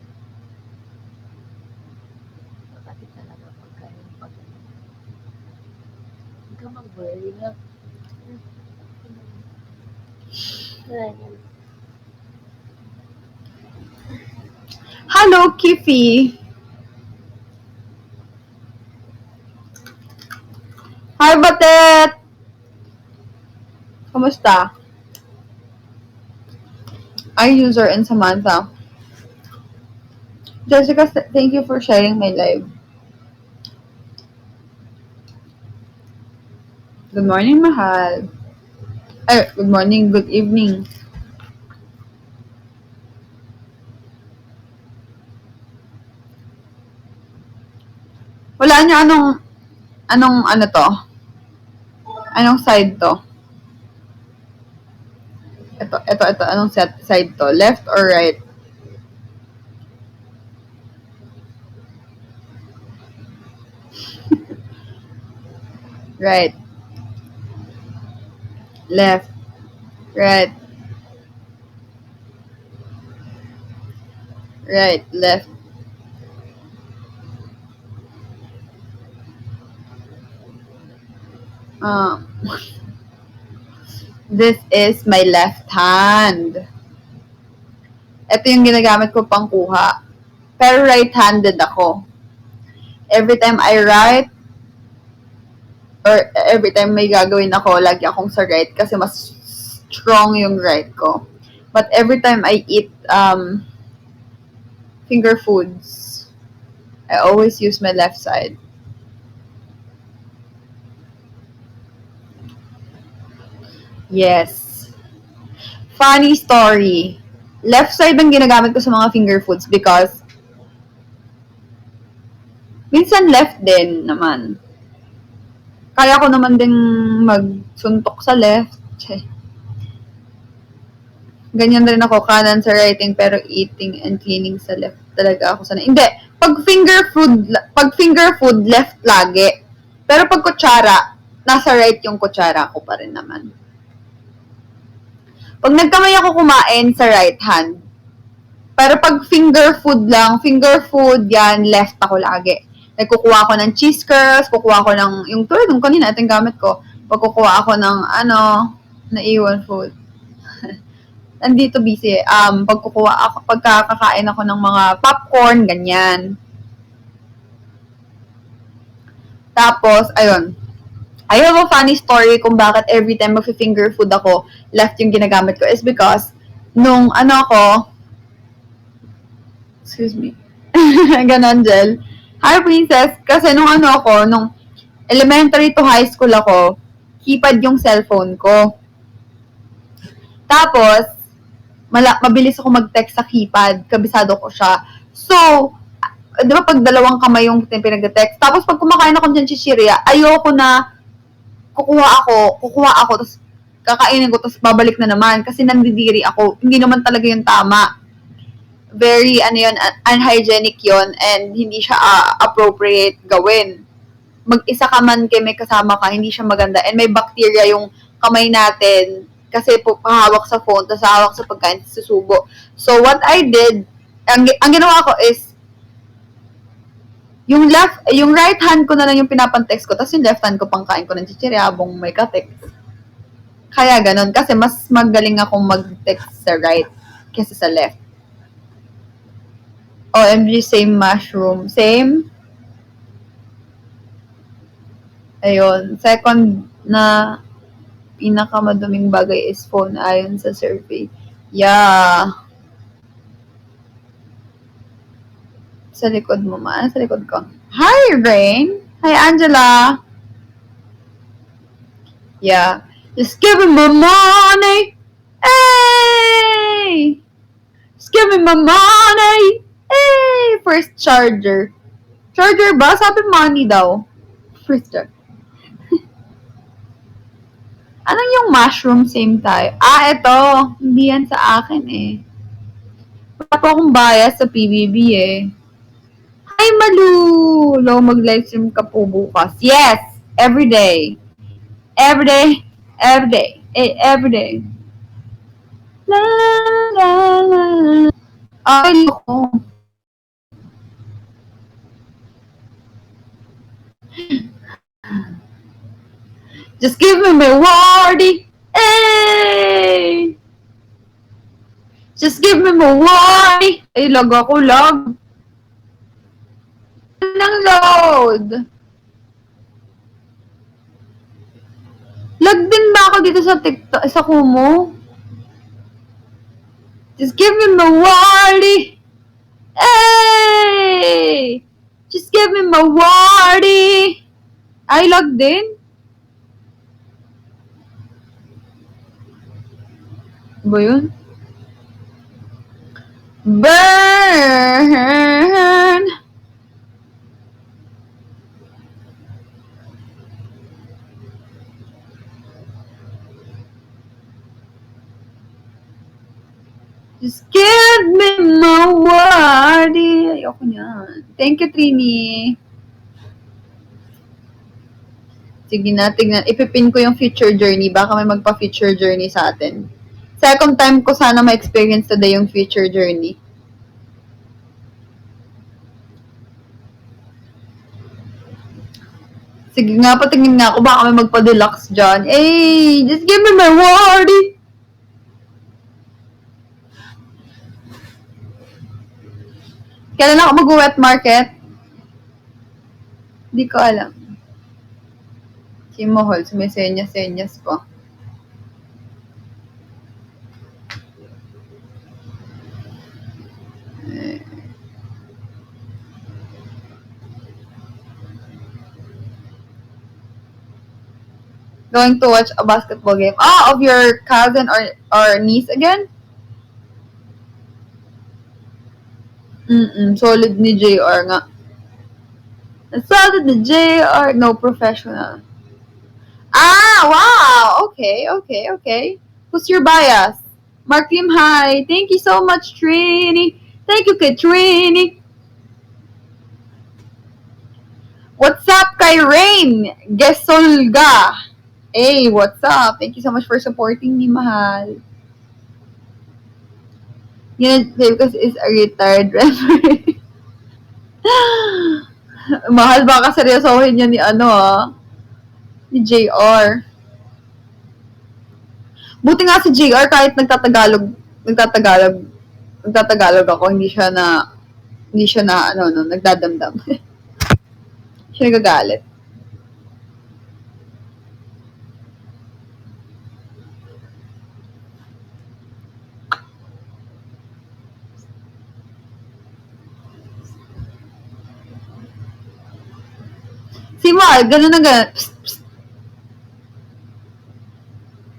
Makati talaga pagkain. Hindi ka mag-worry na. Hello, Kiffy. Hi, Batet. Kamusta? iUser and Samantha. Jessica, thank you for sharing my live. Good morning, mahal. Ay, good morning, good evening. Wala niyo anong ano to? Anong side to? Ito. Anong side to? Left or right? Right. Left. Right. Right. Left. This is my left hand. Ito yung ginagamit ko pang kuha. Pero right-handed ako. Every time I write, or every time may gagawin ako, lagi akong sa right kasi mas strong yung right ko. But every time I eat finger foods, I always use my left side. Yes. Funny story. Left side ang ginagamit ko sa mga finger foods because minsan left din naman. Kaya ko naman din magsuntok sa left. Ganyan rin ako, kanan sa writing, pero eating and cleaning sa left talaga ako sana. Hindi, pag finger food, left lagi. Pero pag kutsara, nasa right yung kutsara ko pa rin naman. Pag nagkamay ako kumain sa right hand. Pero pag finger food yan, left ako lagi. Nagkukuha ako ng cheese curls, kukuha ako ng, yung tulad ng kanina, ito yung gamit ko. Pag kukuha ako ng, naiwan food. Nandito busy. Pagkakakain ako ng mga popcorn, ganyan. Tapos, ayun. I have a funny story kung bakit every time mag-finger food ako, left yung ginagamit ko is because nung excuse me, ganon, Jel. Hi, Princess. Kasi nung elementary to high school ako, keypad yung cellphone ko. Tapos, mabilis ako mag-text sa keypad. Kabisado ko siya. So, di ba pag dalawang kamay yung pinag-text? Tapos pag kumakain ako dyan chichirya, ayoko na kukuha ako, tapos kakainin ko, tapos babalik na naman kasi nandidiri ako. Hindi naman talaga yung tama. Very, unhygienic yon and hindi siya appropriate gawin. Mag-isa ka man kay may kasama ka, hindi siya maganda. And may bacteria yung kamay natin kasi pahawak sa phone, tapos hawak sa pagkain, susubo. So, what I did, ang ginawa ko is, yung right hand ko na lang yung pinapantext ko, tapos yung left hand ko pang kain ko ng chichirya habang may ka-text. Kaya ganun, kasi mas magaling akong mag-text sa right kaysa sa left. OMG, same mushroom. Same? Ayun. Second na pinakamaduming bagay is phone ayon sa survey. Yeah. Sa likod mo man. Sa likod ko. Hi, Rain. Hi, Angela. Yeah. Just give me my money. Hey! Just give me my money. Hey! First charger. Charger ba? Sabi money daw. First charger. Anong yung mushroom same tayo? Ito. Hindi yan sa akin eh. Wala po akong bias sa PBB eh. Hi, Malu! Lo, mag-livestream ka po bukas. Yes! Every day. Every day. Every day. Every day. La, la, la. Ay, loko. Just give me my wardy. Hey! Just give me my wardy. Ay, lag ako, lag. Nang load. Lag din ba ako dito sa TikTok, sa Kumu? Just give me my wardy. Hey! Just give me my wardy. Ay, logged in? Ba yun? Burn! Just give me my wardy. Ayoko niyan. Thank you, Trini. Sige na, tignan. Ipipin ko yung future journey. Baka may magpa-future journey sa atin. Second time ko sana ma-experience today yung future journey. Sige nga, patingin nga ako. Baka may magpa-deluxe dyan. Hey, just give me my wardy. Kailan ako mag-wet market? Hindi ko alam. Kimohol, sumisenyas-senyas po. Going to watch a basketball game. Ah, of your cousin or niece again? Solid ni JR nga. Solid ni JR. No professional. Ah, wow. Okay. Who's your bias? Mark Lim, hi. Thank you so much, Trini. Thank you, kay Trini. What's up, kay Rain? Gesolga. Hey, what's up? Thank you so much for supporting me, mahal. Yun, because is a retired referee. Mahal, baka seryosohin niya ni ni JR. Buti nga si JR kahit nagtatagalog ako, hindi siya na nagdadamdam. Siya nagagalit. Si Mal, ganun na ganun. Psst, psst.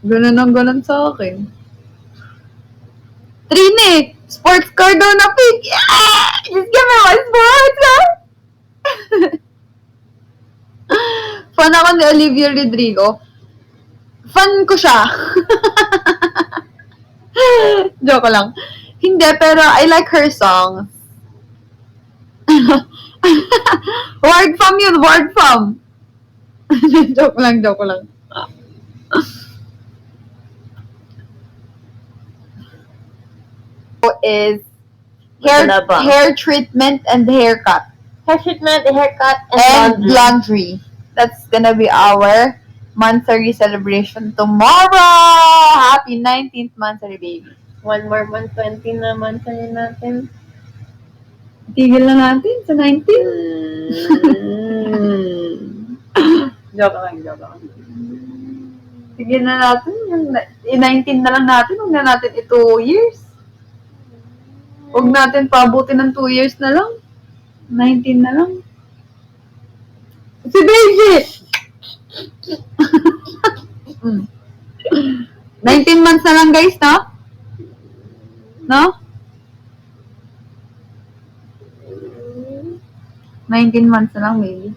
Ganun sa akin. Trini, sports car daw na pick. Yeah! Just give me my sports car. Fan ako ni Olivia Rodrigo. Fan ko siya. Joke lang. Hindi, pero I like her songs. Word fam yun, word fam. joke lang. Is hair treatment and haircut. Hair treatment, haircut, And laundry. That's gonna be our monthsary celebration tomorrow. Happy 19th monthsary, baby. One more month, 20 na monthsary natin. Tigil na natin sa 19. Joke lang. Tigil na natin. 19 na lang natin. Huwag na natin 2 years. Huwag natin paabutin ng 2 years na lang. 19 na lang. Si Beijing! 19 months na lang, guys, no? No? 19 months na lang, maybe.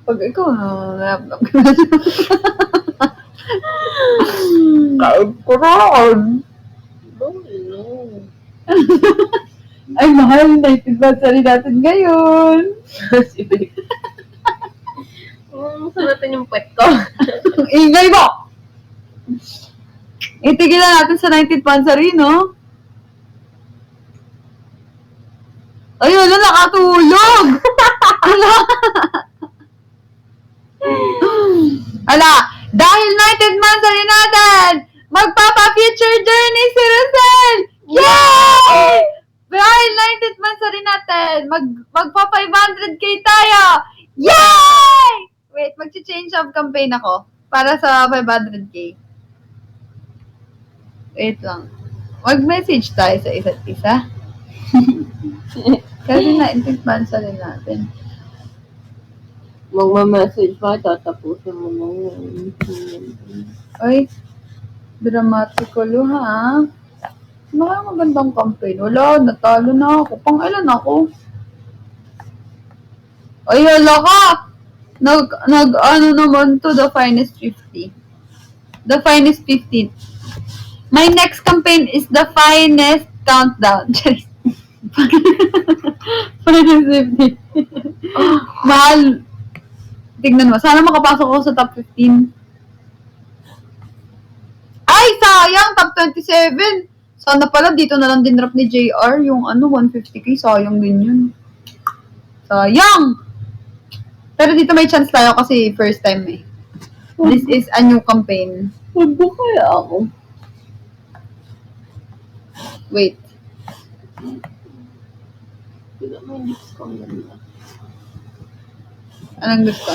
Pag ikaw, nalapnap ka na. Kaib ko roon. Ay, mahal, 19 months na rin natin ngayon. Saan natin yung pwet ko? Ingay mo! Itigil na natin sa 19th monthsary, no? Ay, wala, nakatulog! Ala, dahil 19th monthsary natin, magpapa-future journey si Rosel! Yay! Dahil 19th monthsary natin, magpa-500k tayo! Yay! Wait, mag-change of campaign ako. Para sa 500K. Wait lang. Mag-message tayo sa isa't isa. Kasi na-sponsor rin natin. Magma-message pa, tatapusin mo na yun. Ay, dramatical ha. Magandang campaign. Wala, natalo na ako. Pang ilan ako? Ay, hala ka! Ano naman to, the finest 50. The finest 15. My next campaign is the finest countdown. Finest 50. Mahal. Tignan mo. Sana makapasok ako sa top 15. Ay, sayang! Top 27. Sana pala dito na lang din drop ni JR yung 150K. Sayang din yun. Sayang! Pero dito may chance tayo kasi first time eh. This is a new campaign. Huwag ba kaya ako? Wait. Hindi may discount na. Anong gusto?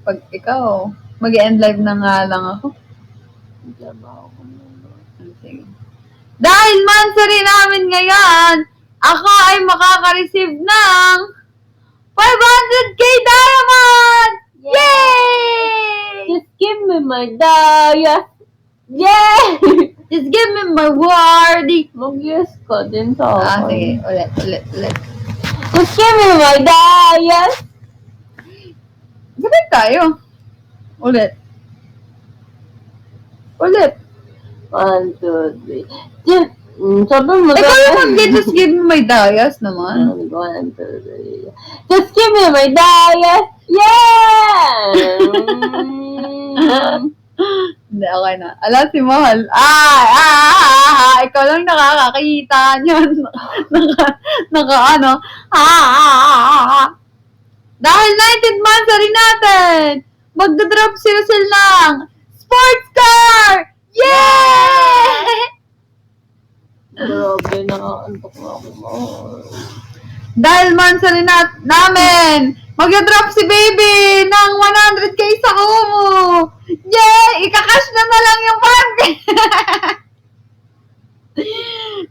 Pag ikaw, mag-end live na nga lang ako. Sige. Dahil monthsary namin ngayon, ako ay makaka-receive ng 500K diamond! Yay! Just give me my daya. Yay! Just give me my wardy. Mag-yes ka din sa akin. Sige. Ulit. Just give me my daya. Sabay tayo. Ulit. 1, 2, 3. Sabi mo Ikaw yung just give me my dayas naman. 1, 2, 3. Just give me my daya. Yeah! Hindi, okay na. Alam si Mahal. Ikaw lang nakakakita niyan. Dahil 19th monthsary natin, magdadrop sila ng sports car! Yay! Grabe, nakaantok na ako. Dahil monthsary namin, magdadrop si baby ng 100K sa Kumu! Yay! Ikakash na lang yung 5K!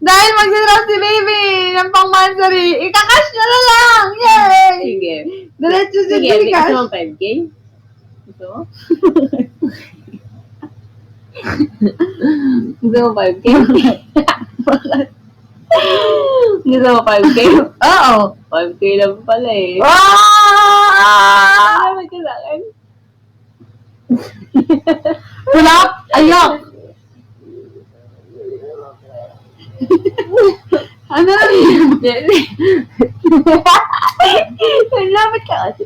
Dahil magdadrop si baby ng pang monthsary, ikakash na lang! Yay! Sige. Diretso sa Sige, cash. gusto mo 5K? Gusto mo? Gusto mo 5K? Gusto mo 5K? Oo. 5K lang pala eh. Ah! Ano ka sa akin? Wala! Ayok! Ano na yun? Salamat ka kasi.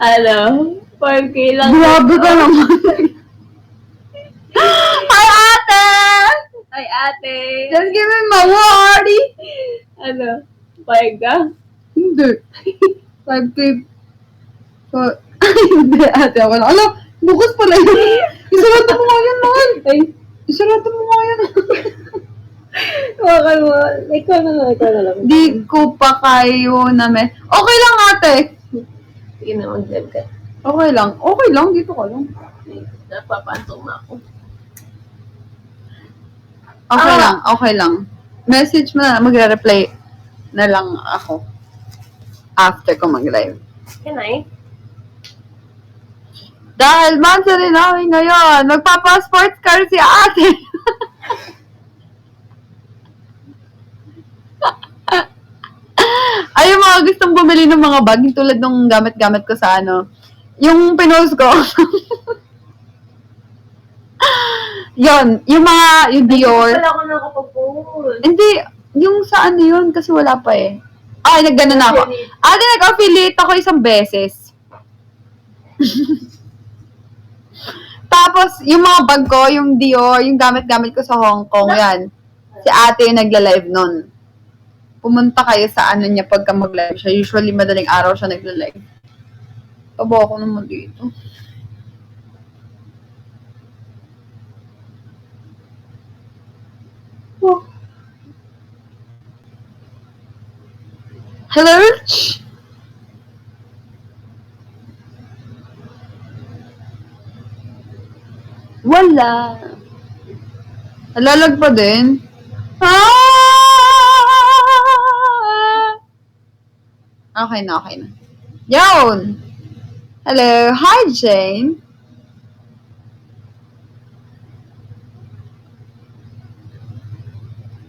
Ano? 5K lang. Grabe ka naman. Hi, ate! Ay, ate. Just give me my wardy. Ano? 5 ka? Hindi. 5K. Hindi, ate. Ako lang. Alam, bukas pala yun. Isarata mo nga yan, mahal. Ay, Isarata mo nga yan. wakal mo. Ikaw na lang. Di ko pa kayo namin. Okay lang, ate. Sige na, mag-live ka. Okay lang. Dito ka lang. Napapantong na ako. Okay lang. Message mo na, magre-reply na lang ako after ko mag-live. Can I? Dahil monthsary namin ngayon, magpapa-sports car si ate. Ay, yung mga gustong bumili ng mga bag, yung tulad nung gamit-gamit ko sa yung pinost ko. Yon, yung Dior. Wala ako nakapag-post. Hindi, yung sa yun, kasi wala pa eh. Ay, nag-gano na ako. Nag-affiliate ako isang beses. Tapos, yung mga bag ko, yung Dior, yung gamit-gamit ko sa Hong Kong, yan. Si ate yung nagla-live nun. Pumunta kayo sa niya pagka mag-live siya. Usually, madaling araw siya nagla-live. Tabo ako naman dito. Hello? Wala. Nalalag pa din. Okay na, okay na. Yun! Hello, hi Jane.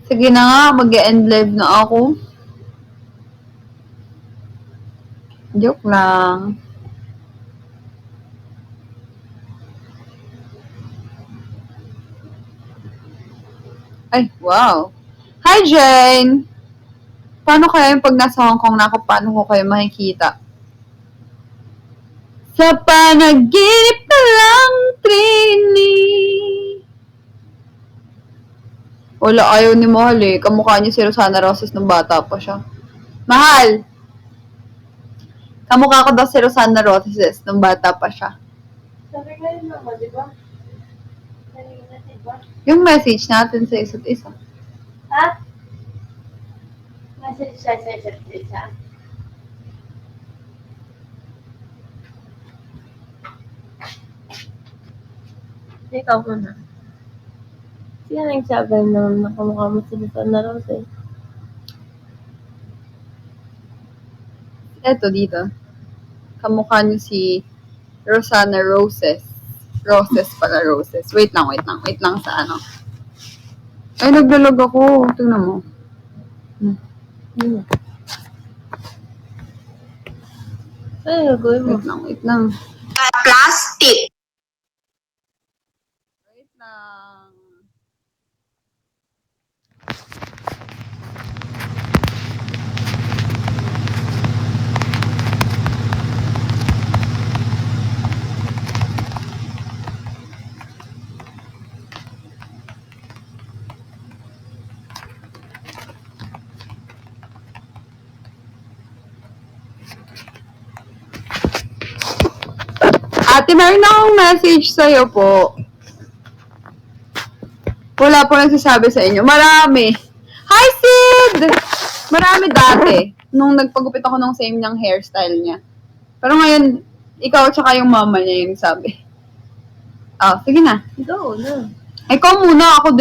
Sige na nga, mag-end live na ako. Joke lang. Ay, wow. Hi Jane! Paano kaya yung pag nasa Hong Kong na ako, paano ko kayo makikita? Sa panaginip na lang, Trini. Wala, ayaw ni Mahal eh. Kamukha niya si Rosana Roses nung bata pa siya. Mahal! Kamukha ko daw si Rosana Roses nung bata pa siya. Sabi nga yun naman, di ba? Kanina, di ba? Yung message natin sa isa't isa. Ha? Message siya sa isa't isa. Ikaw mo na. Sino nagsabi na nakamukha mo si Rosana Roses? Eto dito. Kamukha niyo si Rosana Roses. Roses pala, Roses. Wait lang sa ano. Ay, naglalag ako. Tingnan mo. Ano gagawin mo? Wait lang. Plastic. Wait lang. Ate, meron akong message sa'yo po. Wala po nagsasabi sa inyo. Marami. Hi, Sid! Marami dati. Nung nagpagupit ako ng same niyang hairstyle niya. Pero ngayon, ikaw tsaka yung mama niya yung sabi. Ah, sige na. Go na. Ikaw muna. Ako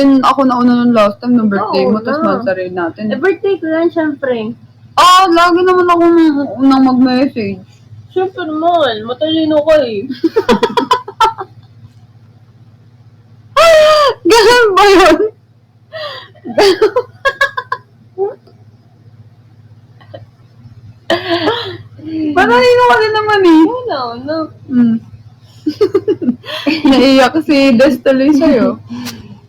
nauna nung last time ng birthday Ikaw mo. Tapos na. mansaril natin. Birthday ko yan, syempre. Ah, lagi naman ako nang mag-message. Syempre naman, matalino ko eh. Ganun ba yun? Matalino ka din naman eh. Wala. Naiyak si Des tuloy sa'yo.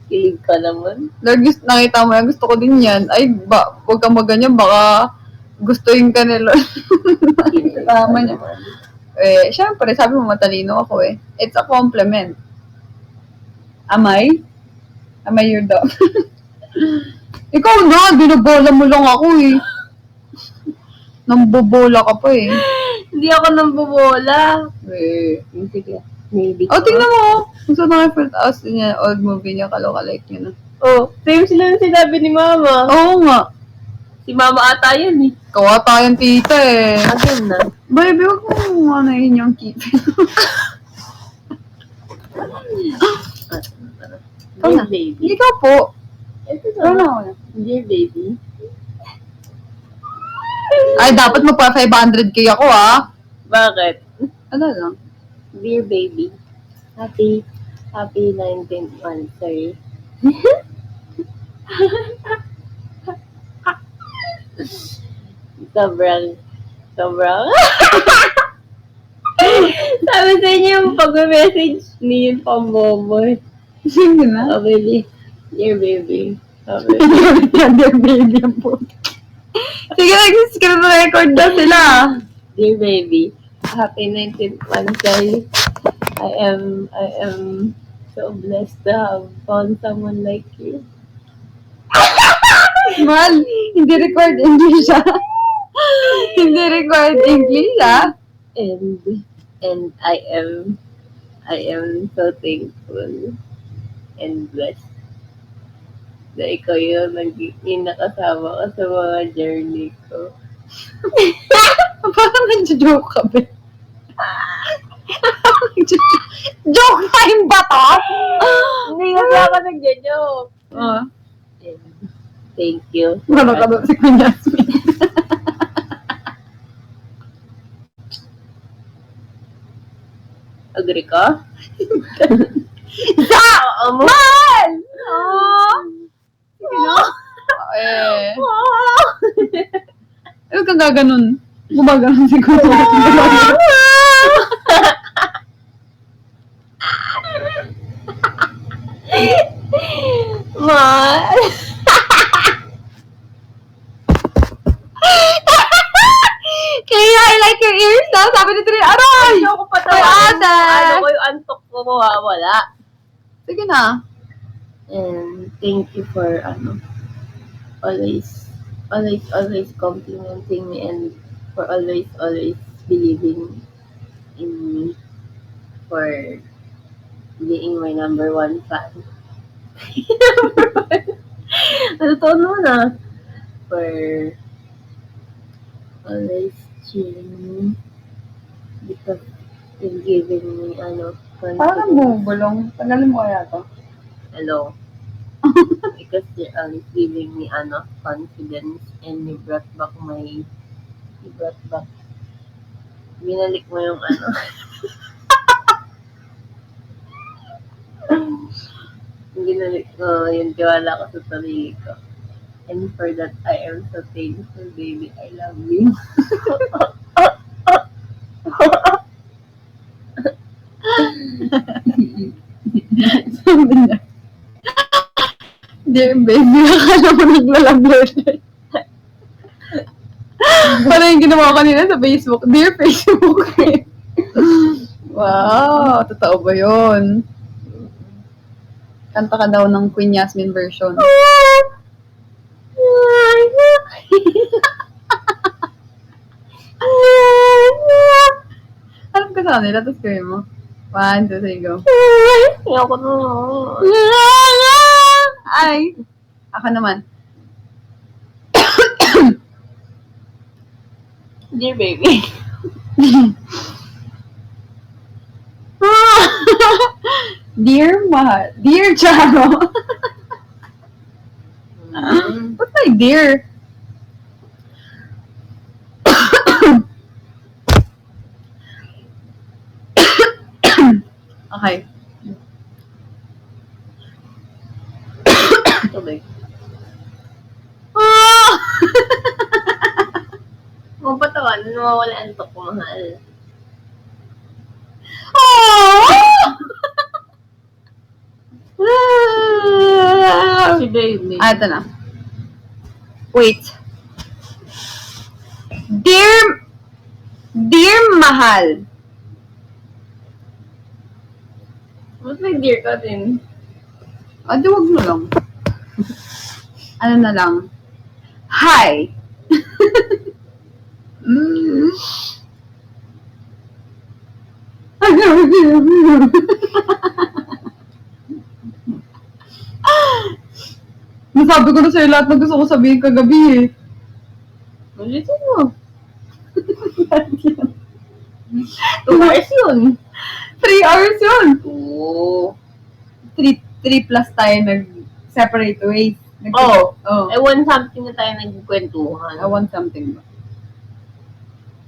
Kilig ka naman. Nakita mo yan, gusto ko din yan. Ay, huwag kang maganyan, baka gustuin ka nila. Tama niya. Eh, syempre, sabi mo matalino ako eh. It's a compliment. Am I? Am I your dog? Ikaw na, binabola mo lang ako eh. Nambobola ka pa eh. Hindi ako nambobola. Eh. Sige, maybe. Oh, tingnan mo. Gusto na yung first house niya, old movie niya, kaloka-like niya na. Oh, same sila yung sinabi ni Mama. Oo nga. Si Mama ata yun eh. Kawata yung tita eh. Again na. Baby, huwag mo anayin yung keep. Dear baby. Ikaw po. Ito Ano? Dear baby. Ay, dapat magpa 500k ako ah. Bakit? Ano lang? Dear baby. Happy 19th anniversary. Sobrang. Sabi sa inyo yung pag-message ni yung pamboboy. Sige na. Sabi dear baby. Sabi, Dear baby ang po. Sige, nag-screen record na sila. dear baby, happy 19th anniversary. I am so blessed to have found someone like you. Mal, hindi record English ah. Hindi record English ah. And I am so thankful and blessed na ikaw yung nakasama ko sa mga journey ko. Parang nag-joke ka, be. Joke time ba to? Hindi kasi ako nag-joke. Thank you. Ano ka doon si Queen Jasmine? Agree ka? Mahal! Sige na. Huwag kang gaganon. Gumaganon siguro. Mahal. Kaya I like your ears daw. Sabi ni Trin, aray! Ayoko pa Ay, ate! Ano ko yung antok ko mawawala. Sige na. And thank you for always complimenting me and for always believing in me, for being my number one fan. Totoo na. For always cheering me because you're giving me Parang bumubulong. Tagalin mo kaya to. hello. Because you're always giving me confidence, and you brought back binalik mo yung binalik mo yung tiwala ko sa sarili ko. And for that, I am so thankful, baby. I love you. Sabi niya. Dear baby, akala mo naglalabler. Parang yung ginawa ko kanina sa Facebook. Dear Facebook. Wow, totoo ba yun? Kanta ka daw ng Queen Jasmine version. Alam ka sa kanila, tapos gawin mo. 1, 2, 3, go. Ayoko na. Ay! Ako naman. Dear baby. Dear Mahal. Dear Charo. What's my dear? Okay. Tubig. Kung patawan, nawawala ang antok ko, mahal. Si baby. Ah, ito na. Wait. Dear Mahal. Ba't may dear ka din? Ah, di wag mo lang. Ano na lang. Hi. Nasabi ko na sa'yo lahat ng gusto ko sabihin kagabi eh. Ulitin mo. 2 hours yun. 3 hours yun. Oo. 3 plus tayo nag-separate ways. Oo. Oh. I want something na tayo nagkukwentuhan. I want something ba?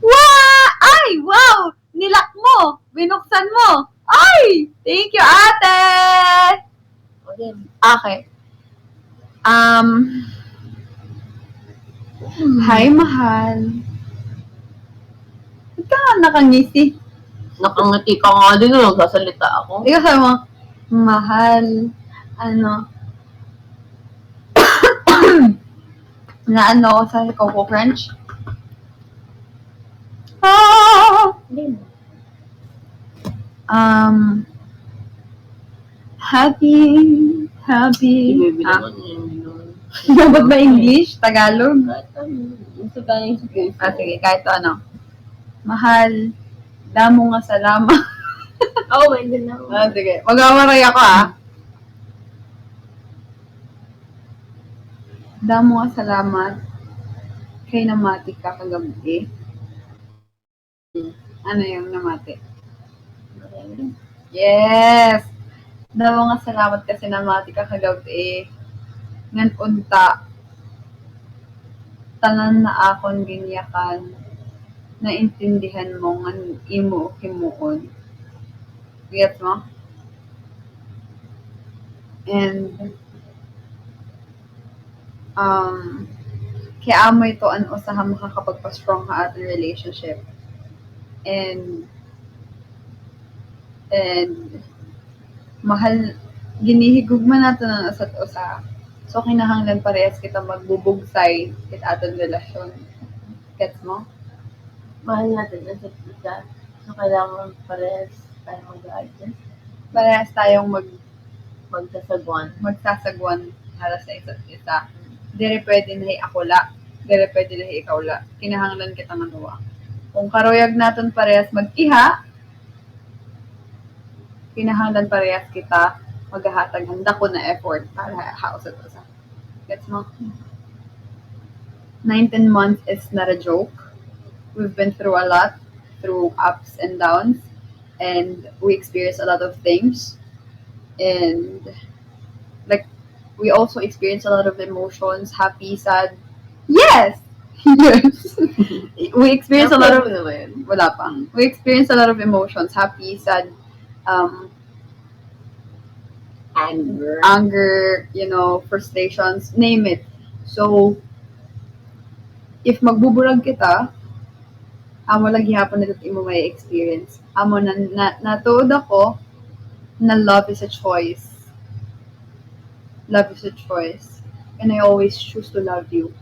Wow! Ay! Wow! Nilak mo! Binuksan mo! Ay! Thank you, ate! Okay. Okay. Hi, mahal. Ba't ka nga nakangisi? Nakangati ka nga din nung nagsasalita ako. Ikaw sabi mo, mahal, na ano ako sa Coco Crunch? Hindi mo. Happy, Si baby naman yun. dapat ba English? Tagalog? Kahit ano. Gusto ka yung sige. Sige, kahit ano. Mahal, damo nga salamat. Oo, may din ako. Sige, mag-amaray ako Damo nga salamat Kay namati ka kagabi. Ano yung namati? Yes! Daw nga salamat kasi namati ka kagabi. Ngan unta, tanan na akon ginyakan, naintindihan mo ngan imo himuon. Get mo? And kaya amo ito an usaha makakapagpa-strong ka ating relationship. And mahal ginihigugma nato ng usa't usa. So kinahanglan parehas kita magbubugsay ket aton relasyon. Gets mo? Mahal natin ang isa't isa. So, kailangan parehas tayo mag-adjust. Parehas tayong Magsasagwan. para sa isa't isa. Dire pwede na ako la. Dire pwede na ikaw la. Kinahanglan kita nga duwa. Kung karuyag naton parehas mag-iha, kinahanglan parehas kita maghahatag handa ko na effort para hausat usa. Gets mo? 19 months is not a joke. We've been through a lot, through ups and downs, and we experienced a lot of things. And like we also experience a lot of emotions, happy, sad. Yes. Yes. We experience a lot of wala pa. We experience a lot of emotions, happy, sad, anger, frustrations, name it. So if magbubulag kita, amo lang gihapon na imo may experience. Amo natuod ako na love is a choice. Love is a choice. And I always choose to love you.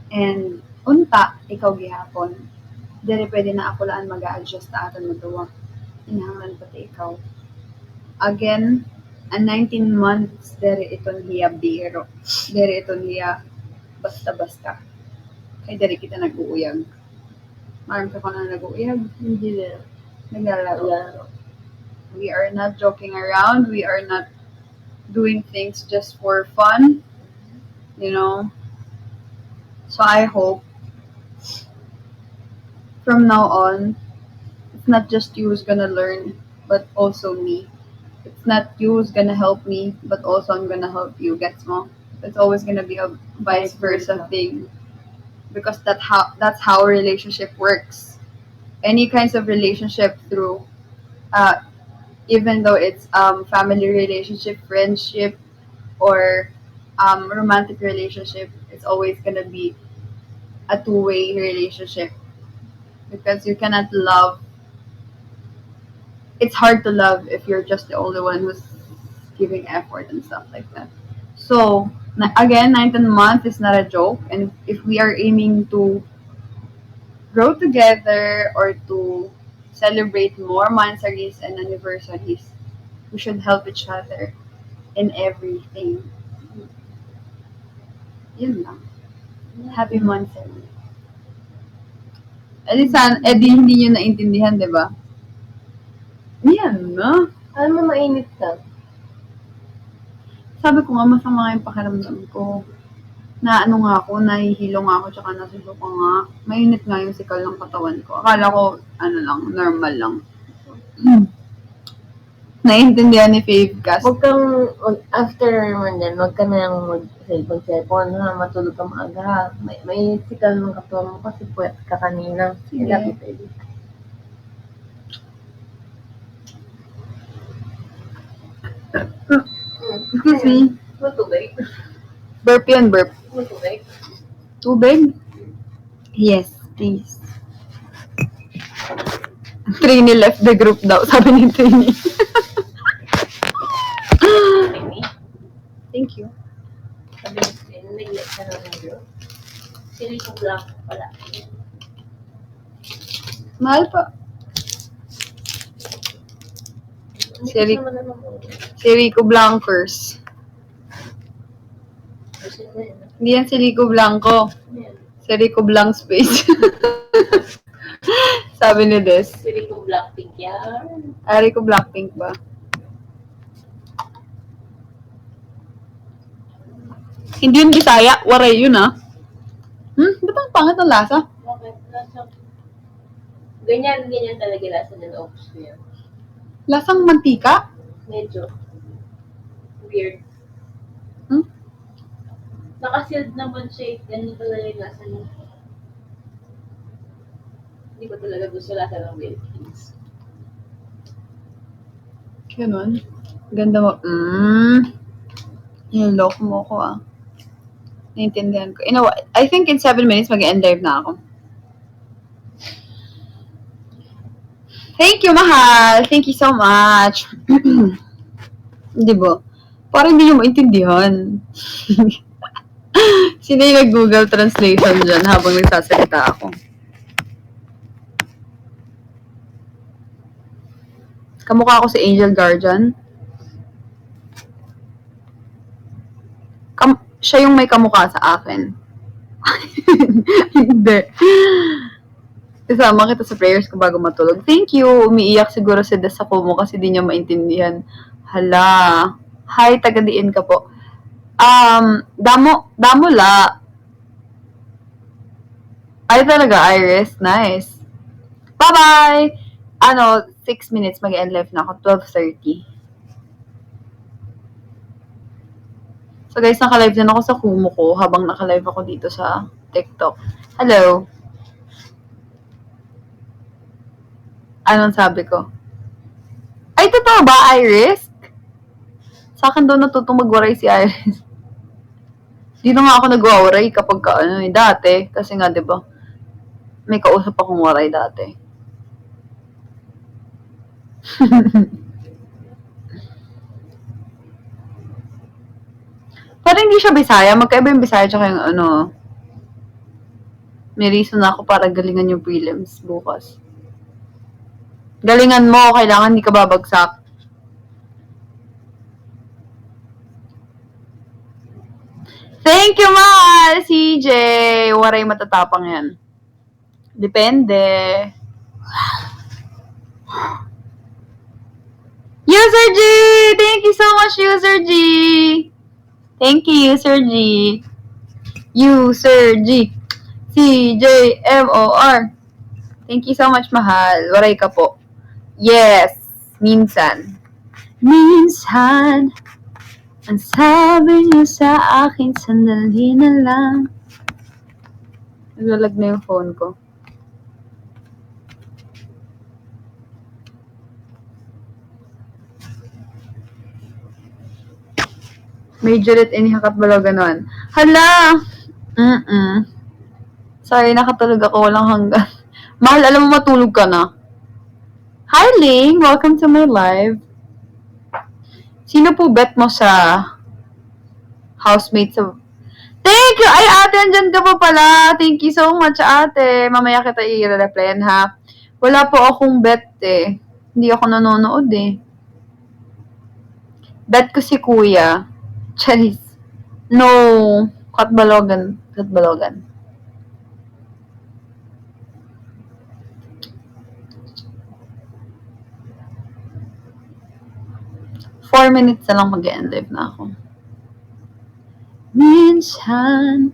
And unta, ikaw gihapon. Dere pwede na ako laan mag-a-adjust na aton mo duwa. Inahanglan pati ikaw. Again, 19 months, dere iton hiya biro. Dere iton hiya basta-basta. Kay dere kita nag-uuyag. Maram ka ko na nag-uuyag. Hindi na. Naglalaro. We are not joking around. We are not doing things just for fun. So I hope from now on, it's not just you who's gonna learn, but also me. It's not you who's gonna help me, but also I'm gonna help you. Gets mo? It's always gonna be a vice versa thing, because that's how a relationship works. Any kinds of relationship through, even though it's family relationship, friendship, or romantic relationship, it's always gonna be a two-way relationship, because you cannot love. It's hard to love if you're just the only one who's giving effort and stuff like that. So again, 19 months is not a joke, and if we are aiming to grow together or to celebrate more monthsaries and anniversaries, we should help each other in everything. Yun lang. Happy monthsary. Di hindi nyo naintindihan, di ba? Yan, no? Alam mo, mainit ka. Sabi ko nga, masama nga yung pakiramdam ko. Na ano nga ako, nahihilo nga ako, tsaka nasusuko nga. Mainit nga yung sikal ng katawan ko. Akala ko, normal lang. Naiintindihan ni Fave Cast. Huwag kang, after mo din, huwag ka na lang mag-cellphone na matulog ka maaga ha. May sikal ng katawan mo kasi puwet ka kanina. Sige. Lapit edit. Excuse me. Matubig. Burp yan, burp. Matubig. Tubig? Yes, please. Trini left the group daw, sabi ni Trini. Thank you. Sabi ni nag-let ka na ng group. Sili ko lang pala. Mahal pa. Hindi Sili- ko naman naman mo. Si Rico Blancers. Kasi na yun. Hindi yan si Rico Blanco. Ayan. Si Rico Blanc Space. Sabi ni Des. Sili ko Blackpink yan. Rico Blackpink ba? Hindi yun Bisaya. Waray yun ah. Ba't ang pangit ang lasa? Bakit? Ganyan talaga lasa ng Opus ko yan. Lasang mantika? Medyo weird. Hmm? Nakasealed naman siya. Ganyan talaga yung lasa niya. Hindi ko talaga gusto lasa ng Wilkins. Ganun. Ganda mo. Niloloko mo ko ah. Naintindihan ko. You know what? I think in 7 minutes mag-end live na ako. Thank you, mahal. Thank you so much. Di ba? Parang hindi nyo maintindihan. Sino yung nag-Google Translation dyan habang nagsasalita ako? Kamukha ako si Angel Guardian. Siya yung may kamukha sa akin. Hindi. Isama kita sa prayers ko bago matulog. Thank you. Umiiyak siguro si Desako mo kasi di niya maintindihan. Hala. Hi, taga-diin ka po. Damula. Ay talaga, Iris. Nice. Bye-bye! 6 minutes mag-end live na ako. 12:30. So guys, naka-live din ako sa Kumu ko habang naka-live ako dito sa TikTok. Hello. Anong sabi ko? Ay, totoo ba, Iris? Sa akin daw natutong magwaray si Iris. Dito nga ako nagwawaray kapag dati. Kasi nga, di ba, may kausap akong waray dati. Parang hindi siya Bisaya. Magkaiba yung Bisaya tsaka yung may reason na ako para galingan yung prelims bukas. Galingan mo, kailangan hindi ka babagsak. Thank you, mahal, CJ. Waray matatapang yan. Depende. User G! Thank you so much, User G! Thank you, User G. User G. CJMOR. Thank you so much, mahal. Waray ka po. Yes. Minsan. Minsan. Ang sabi niyo sa akin, sandali na lang. Naglalag na yung phone ko. Majorit inihakat balaw ganon. Hala! Sorry, nakatulog ako. Walang hanggan. Mahal, alam mo matulog ka na. Hi, Ling! Welcome to my live. Sino po bet mo sa housemate sa... Thank you! Ay, ate, andyan ka pa pala. Thank you so much, ate. Mamaya kita i-replyan, ha? Wala po akong bet, eh. Hindi ako nanonood, eh. Bet ko si kuya. Charis. No. Katbalogan. 4 minutes na lang mag-end live na ako. Minsan.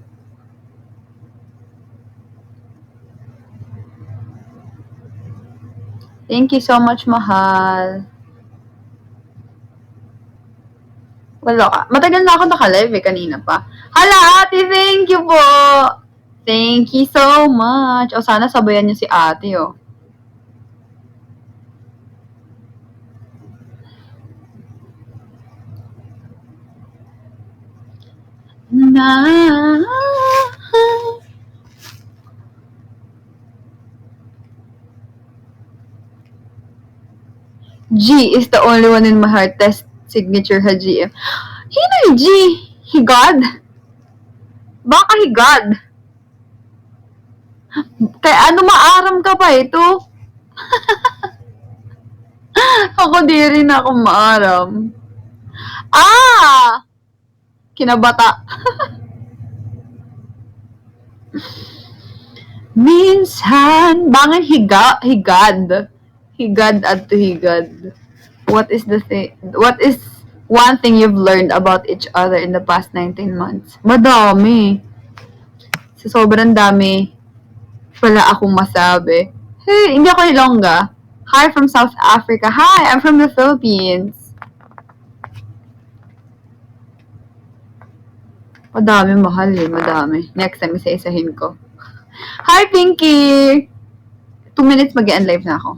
Thank you so much, mahal. Wala ka. Matagal na ako naka-live kanina pa. Hala, ate, thank you po. Thank you so much. O, sana sabayan niyo si ate, oh. G is the only one in my heart. Test signature ha, GM. Hino yung G? Higad? Baka higad? Kaya maaram ka pa ito? Ako di rin ako maaram. Kinabata. Minsan, bangan higad. Higad at to higad. What is one thing you've learned about each other in the past 19 months? Madami. Sa sobrang dami, wala akong masabi. Hey, hindi ako Ilongga. Hi from South Africa. Hi, I'm from the Philippines. Madami, mahal eh. Madami. Next time, isa-isahin ko. Hi, Pinky! 2 minutes mag-end live na ako.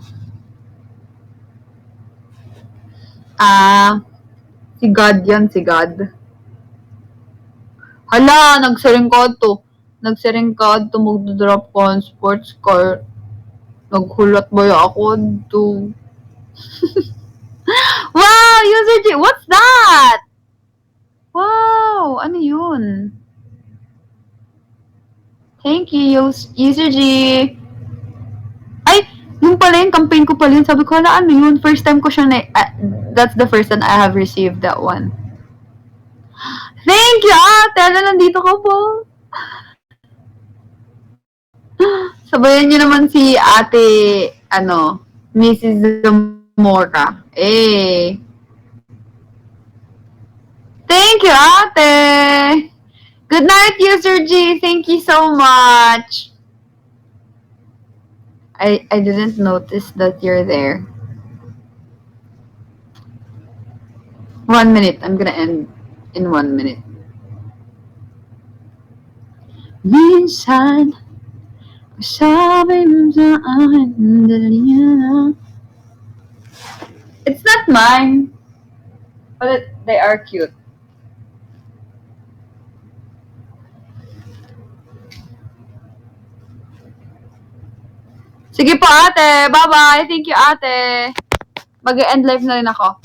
Si God yan, si God. Hala, nagsiringkod to. Nagsiringkod to, magdodrop ko ang sports car. Naghulat ba ako to? Wow, User G! What's that? Wow, ano yun? Thank you, User G. Ay, yung pala yung campaign ko pala yun. Sabi ko, hala, ano yun? First time ko siya that's the first time I have received that one. Thank you, ate! Ala, nandito ka po. Sabayan niyo naman si ate, Mrs. Zamora. Eh. Thank you, ate! Good night, User G. Thank you so much. I didn't notice that you're there. 1 minute. I'm gonna end in 1 minute. Minsan, sabi mo sa akin, dali na. It's not mine, but they are cute. Sige po, ate. Bye-bye. Thank you, ate. Mag-end live na rin ako.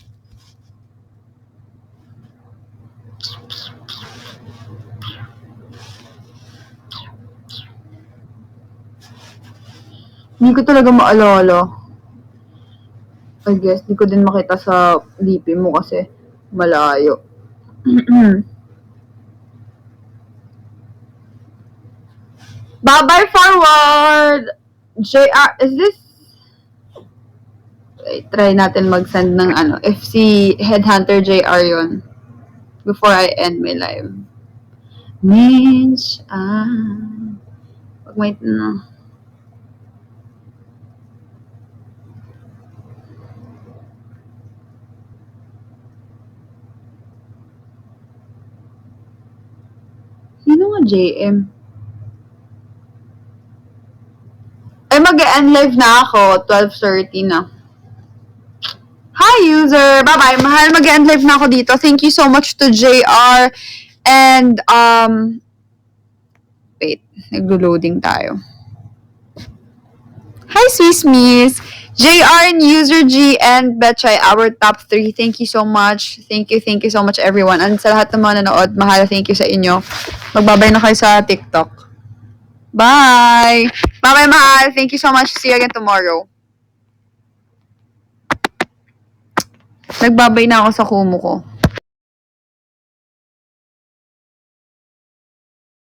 Hindi ko talaga maalala. I guess, hindi ko din makita sa DP mo kasi malayo. Bye-bye forward! JR, is this? Wait, try natin mag-send ng FC Headhunter JR yon before I end my live. Means, pag may, sino nga JM? Ay, mag-end live na ako. 12:30 na. Hi, user! Bye-bye. Mahal, mag-end live na ako dito. Thank you so much to JR. And, wait. Naglo-loading tayo. Hi, Swiss Miss! JR and User G and Betchay, our top 3. Thank you so much. Thank you so much, everyone. And sa lahat ng mga nanood, mahal, thank you sa inyo. Magbabay na kayo sa TikTok. Bye! Bye-bye, mahal. Thank you so much. See you again tomorrow. Nagbabay na ako sa kumu ko.